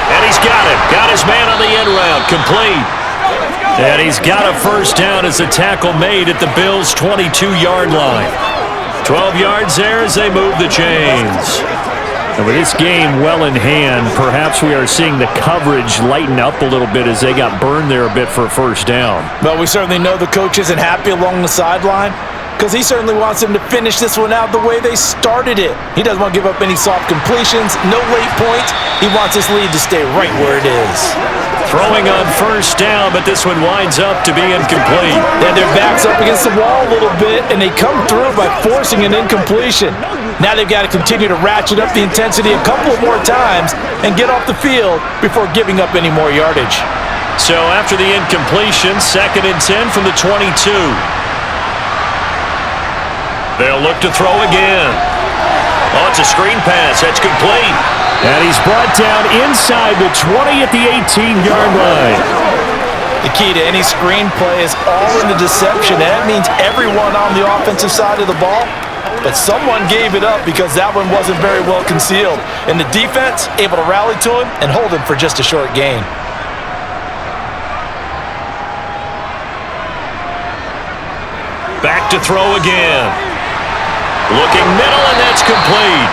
And he's got it. Got his man on the end route. Complete. And he's got a first down as a tackle made at the Bills' 22-yard line. 12 yards there as they move the chains. And with this game well in hand, perhaps we are seeing the coverage lighten up a little bit as they got burned there a bit for a first down. But we certainly know the coach isn't happy along the sideline, because he certainly wants them to finish this one out the way they started it. He doesn't want to give up any soft completions, no late points. He wants his lead to stay right where it is. Throwing on first down, but this one winds up to be incomplete. They had their backs up against the wall a little bit, and they come through by forcing an incompletion. Now they've got to continue to ratchet up the intensity a couple of more times and get off the field before giving up any more yardage. So after the incompletion, 2nd and 10 from the 22. They'll look to throw again. Oh, it's a screen pass. That's complete. And he's brought down inside the 20 at the 18-yard line. The key to any screenplay is all in the deception. That means everyone on the offensive side of the ball, but someone gave it up because that one wasn't very well concealed. And the defense able to rally to him and hold him for just a short gain. Back to throw again. Looking middle, and that's complete.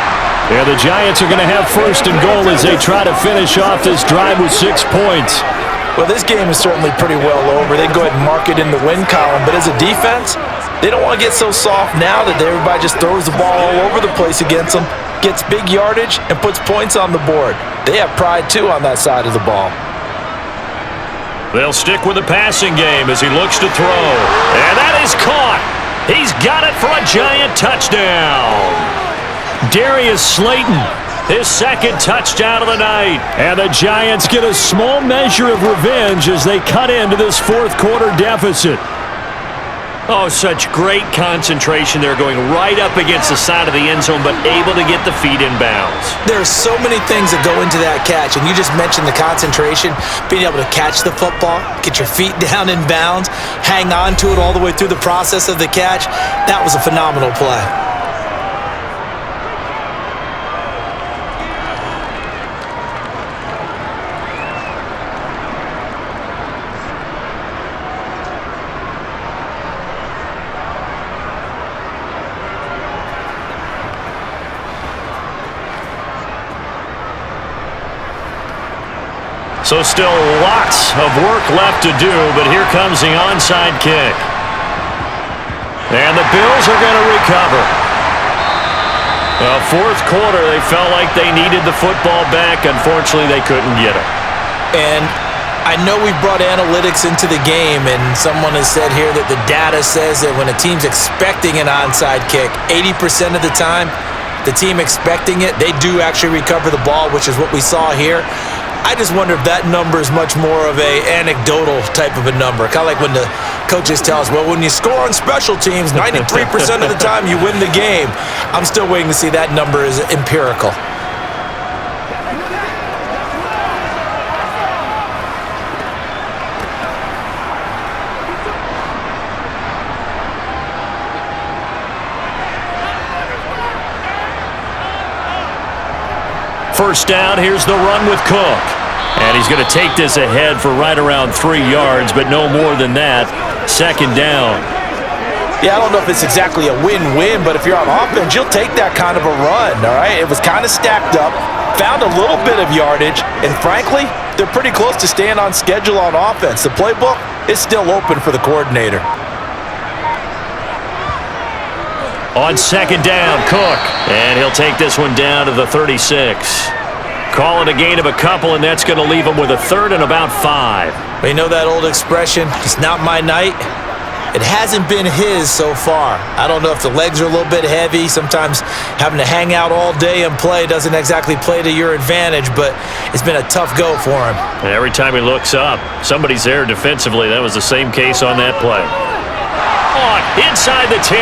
Yeah, the Giants are going to have 1st and goal as they try to finish off this drive with 6 points. Well, this game is certainly pretty well over. They go ahead and mark it in the win column. But as a defense, they don't want to get so soft now that everybody just throws the ball all over the place against them, gets big yardage, and puts points on the board. They have pride, too, on that side of the ball. They'll stick with the passing game as he looks to throw. And that is caught. He's got it for a Giant touchdown. Darius Slayton, his 2nd touchdown of the night. And the Giants get a small measure of revenge as they cut into this 4th quarter deficit. Oh, such great concentration. They're going right up against the side of the end zone, but able to get the feet in bounds. There's so many things that go into that catch, and you just mentioned the concentration, being able to catch the football, get your feet down in bounds, hang on to it all the way through the process of the catch. That was a phenomenal play. So still lots of work left to do, but here comes the onside kick. And the Bills are going to recover. The 4th quarter, they felt like they needed the football back. Unfortunately, they couldn't get it. And I know we've brought analytics into the game, and someone has said here that the data says that when a team's expecting an onside kick, 80% of the time, the team expecting it, they do actually recover the ball, which is what we saw here. I just wonder if that number is much more of a anecdotal type of a number. Kind of like when the coaches tell us, well, when you score on special teams, 93% of the time you win the game. I'm still waiting to see that number is empirical. First down, here's the run with Cook. And he's going to take this ahead for right around 3 yards, but no more than that. Second down. Yeah, I don't know if it's exactly a win-win, but if you're on offense, you'll take that kind of a run, all right? It was kind of stacked up, found a little bit of yardage, and frankly, they're pretty close to staying on schedule on offense. The playbook is still open for the coordinator. On second down, Cook. And he'll take this one down to the 36. Call it a gain of a couple, and that's going to leave him with a third and about 5. You know that old expression, it's not my night? It hasn't been his so far. I don't know if the legs are a little bit heavy. Sometimes having to hang out all day and play doesn't exactly play to your advantage, but it's been a tough go for him. And every time he looks up, somebody's there defensively. That was the same case on that play. On inside the 10.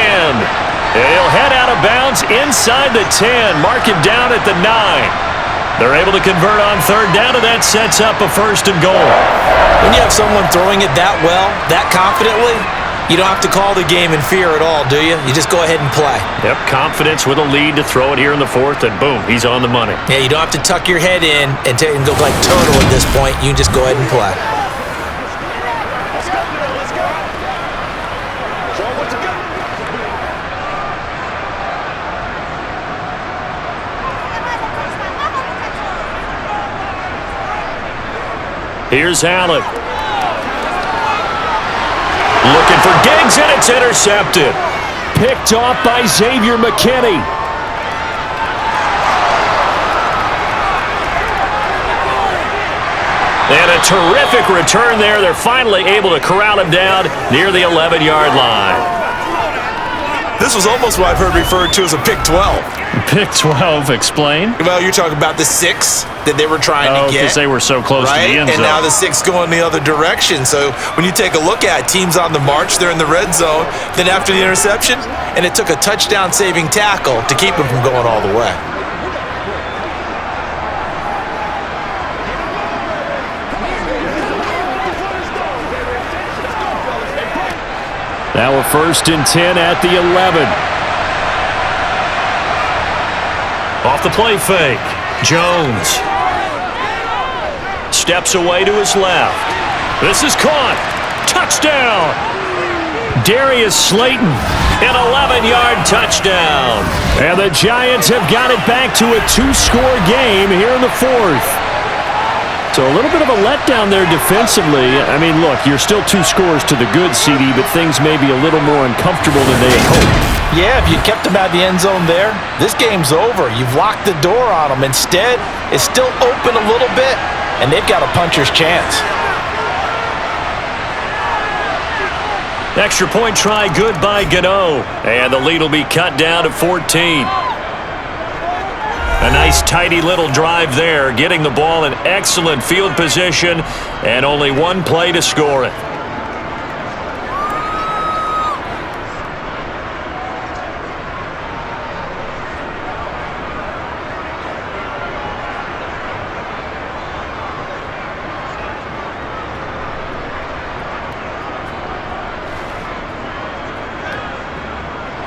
And he'll head out of bounds inside the 10. Mark him down at the 9. They're able to convert on third down, and that sets up a first and goal. When you have someone throwing it that well, that confidently, you don't have to call the game in fear at all, do you? You just go ahead and play. Yep, confidence with a lead to throw it here in the fourth, and boom, he's on the money. Yeah, you don't have to tuck your head in and go like turtle at this point. You can just go ahead and play. Here's Allen. Looking for Diggs, and it's intercepted. Picked off by Xavier McKinney. And a terrific return there. They're finally able to corral him down near the 11-yard line. This was almost what I've heard referred to as a pick 12. Pick 12, explain? Well, you're talking about the 6 that they were trying to get. Because they were so close to the end zone. And now the 6 going the other direction. So when you take a look at teams on the march, they're in the red zone. Then after the interception, and it took a touchdown-saving tackle to keep them from going all the way. Now a first and 10 at the 11. Off the play fake. Jones steps away to his left. This is caught. Touchdown. Darius Slayton, an 11-yard touchdown. And the Giants have got it back to a 2-score game here in the fourth. So a little bit of a letdown there defensively. I mean, look, you're still 2 scores to the good, CD, but things may be a little more uncomfortable than they had hoped. Yeah, if you kept them out of the end zone there, this game's over. You've locked the door on them. Instead, it's still open a little bit, and they've got a puncher's chance. Extra point try good by Gano. And the lead will be cut down to 14. A nice, tidy little drive there, getting the ball in excellent field position, and only one play to score it.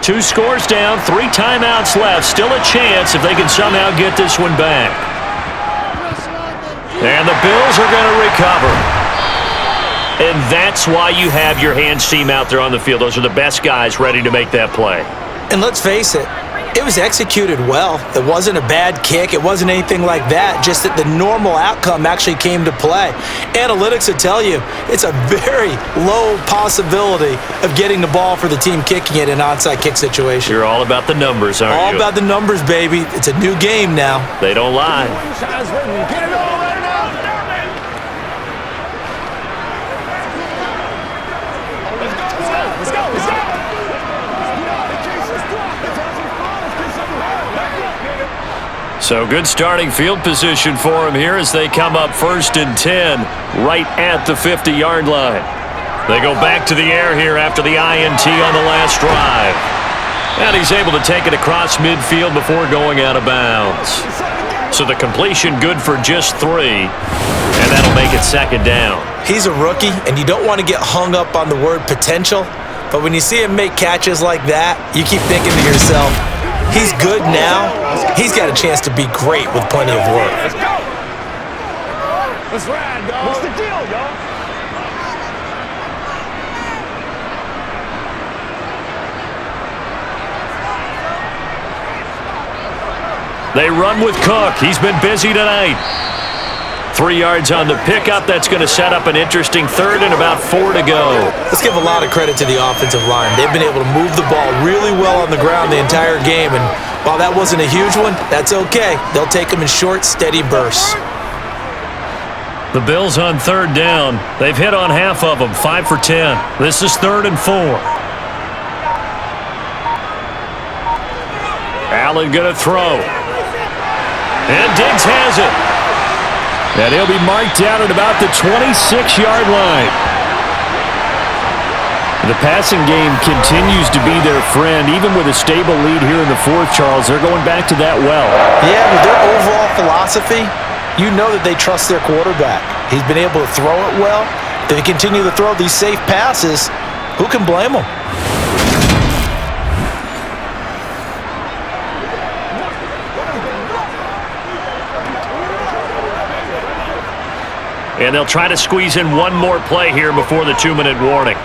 Two scores down, 3 timeouts left. Still a chance if they can somehow get this one back. And the Bills are going to recover. And that's why you have your hands team out there on the field. Those are the best guys ready to make that play. And let's face it, it was executed well. It wasn't a bad kick. It wasn't anything like that. Just that the normal outcome actually came to play. Analytics will tell you it's a very low possibility of getting the ball for the team kicking it in an onside kick situation. You're all about the numbers, aren't you? All about the numbers, baby. It's a new game now. They don't lie. Get it all right now. Let's go. So good starting field position for him here as they come up 1st and 10 right at the 50-yard line. They go back to the air here after the INT on the last drive. And he's able to take it across midfield before going out of bounds. So the completion good for just 3, and that'll make it 2nd down. He's a rookie, and you don't want to get hung up on the word potential, but when you see him make catches like that, you keep thinking to yourself, he's good now. He's got a chance to be great with plenty of work. Let's go. Let's ride, dog. What's the deal, y'all? They run with Cook. He's been busy tonight. 3 yards on the pickup. That's going to set up an interesting 3rd and about 4 to go. Let's give a lot of credit to the offensive line. They've been able to move the ball really well on the ground the entire game, and while that wasn't a huge one, that's okay. They'll take them in short, steady bursts. The Bills on 3rd down. They've hit on half of them, 5 for 10. This is 3rd and 4. Allen going to throw. And Diggs has it. And he'll be marked down at about the 26-yard line. The passing game continues to be their friend. Even with a stable lead here in the 4th, Charles, they're going back to that well. Yeah, with their overall philosophy, you know that they trust their quarterback. He's been able to throw it well. If they continue to throw these safe passes, who can blame them? And they'll try to squeeze in one more play here before the 2-minute warning.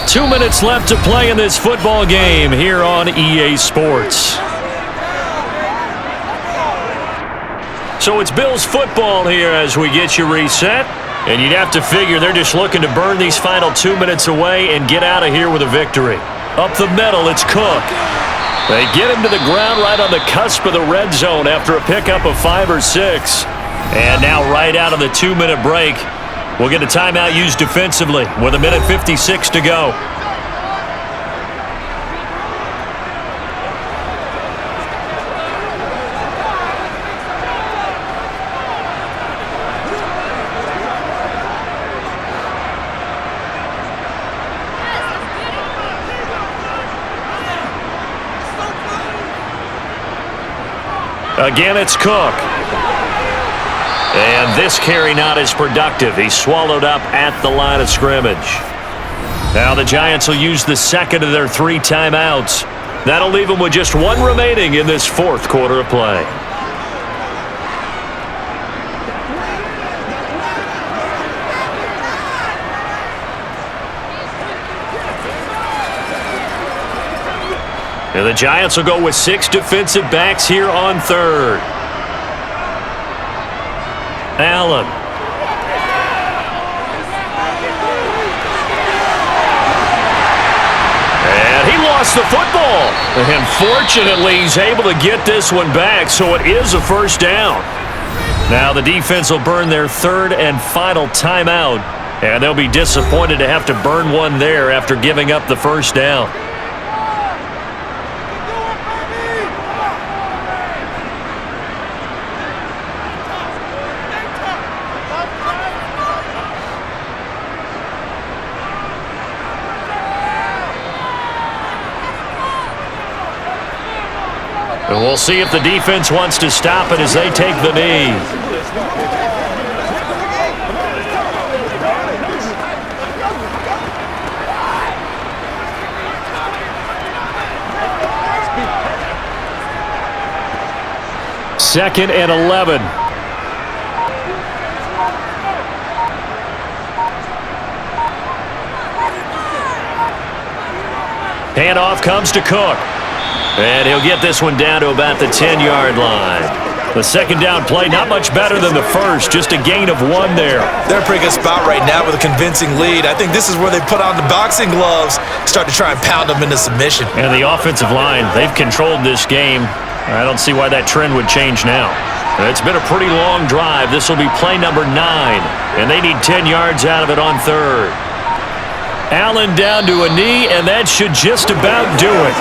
2 minutes left to play in this football game here on EA Sports. So it's Bills football here as we get you reset. And you'd have to figure they're just looking to burn these final 2 minutes away and get out of here with a victory. Up the middle, it's Cook. They get him to the ground right on the cusp of the red zone after a pickup of 5 or 6. And now right out of the 2-minute break, we'll get a timeout used defensively with 1:56 to go. Again, it's Cook. And this carry not as productive. He's swallowed up at the line of scrimmage. Now the Giants will use the 2nd of their 3 timeouts. That'll leave them with just 1 remaining in this 4th quarter of play. And the Giants will go with 6 defensive backs here on 3rd. Allen. And he lost the football. And fortunately, he's able to get this one back, so it is a 1st down. Now the defense will burn their 3rd and final timeout, and they'll be disappointed to have to burn one there after giving up the 1st down. And we'll see if the defense wants to stop it as they take the knee. Second and 11. Handoff comes to Cook. And he'll get this one down to about the 10-yard line. The 2nd down play, not much better than the 1st, just a gain of 1 there. They're in a pretty good spot right now with a convincing lead. I think this is where they put on the boxing gloves, start to try and pound them into submission. And the offensive line, they've controlled this game. I don't see why that trend would change now. It's been a pretty long drive. This will be play number 9, and they need 10 yards out of it on 3rd. Allen down to a knee, and that should just about do it.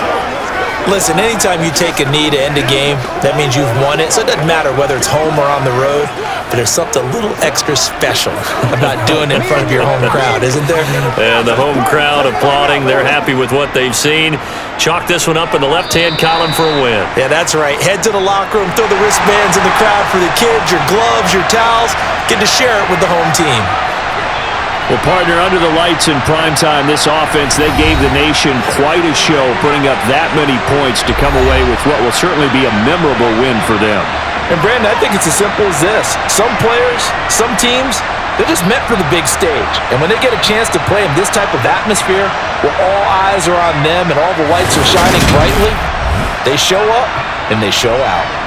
Listen, anytime you take a knee to end a game, that means you've won it. So it doesn't matter whether it's home or on the road, but there's something a little extra special about doing it in front of your home crowd, isn't there? And the home crowd applauding. They're happy with what they've seen. Chalk this one up in the left-hand column for a win. Yeah, that's right. Head to the locker room, throw the wristbands in the crowd for the kids, your gloves, your towels. Get to share it with the home team. Well, partner, under the lights in primetime, this offense, they gave the nation quite a show, putting up that many points to come away with what will certainly be a memorable win for them. And, Brandon, I think it's as simple as this. Some players, some teams, they're just meant for the big stage. And when they get a chance to play in this type of atmosphere, where all eyes are on them and all the lights are shining brightly, they show up and they show out.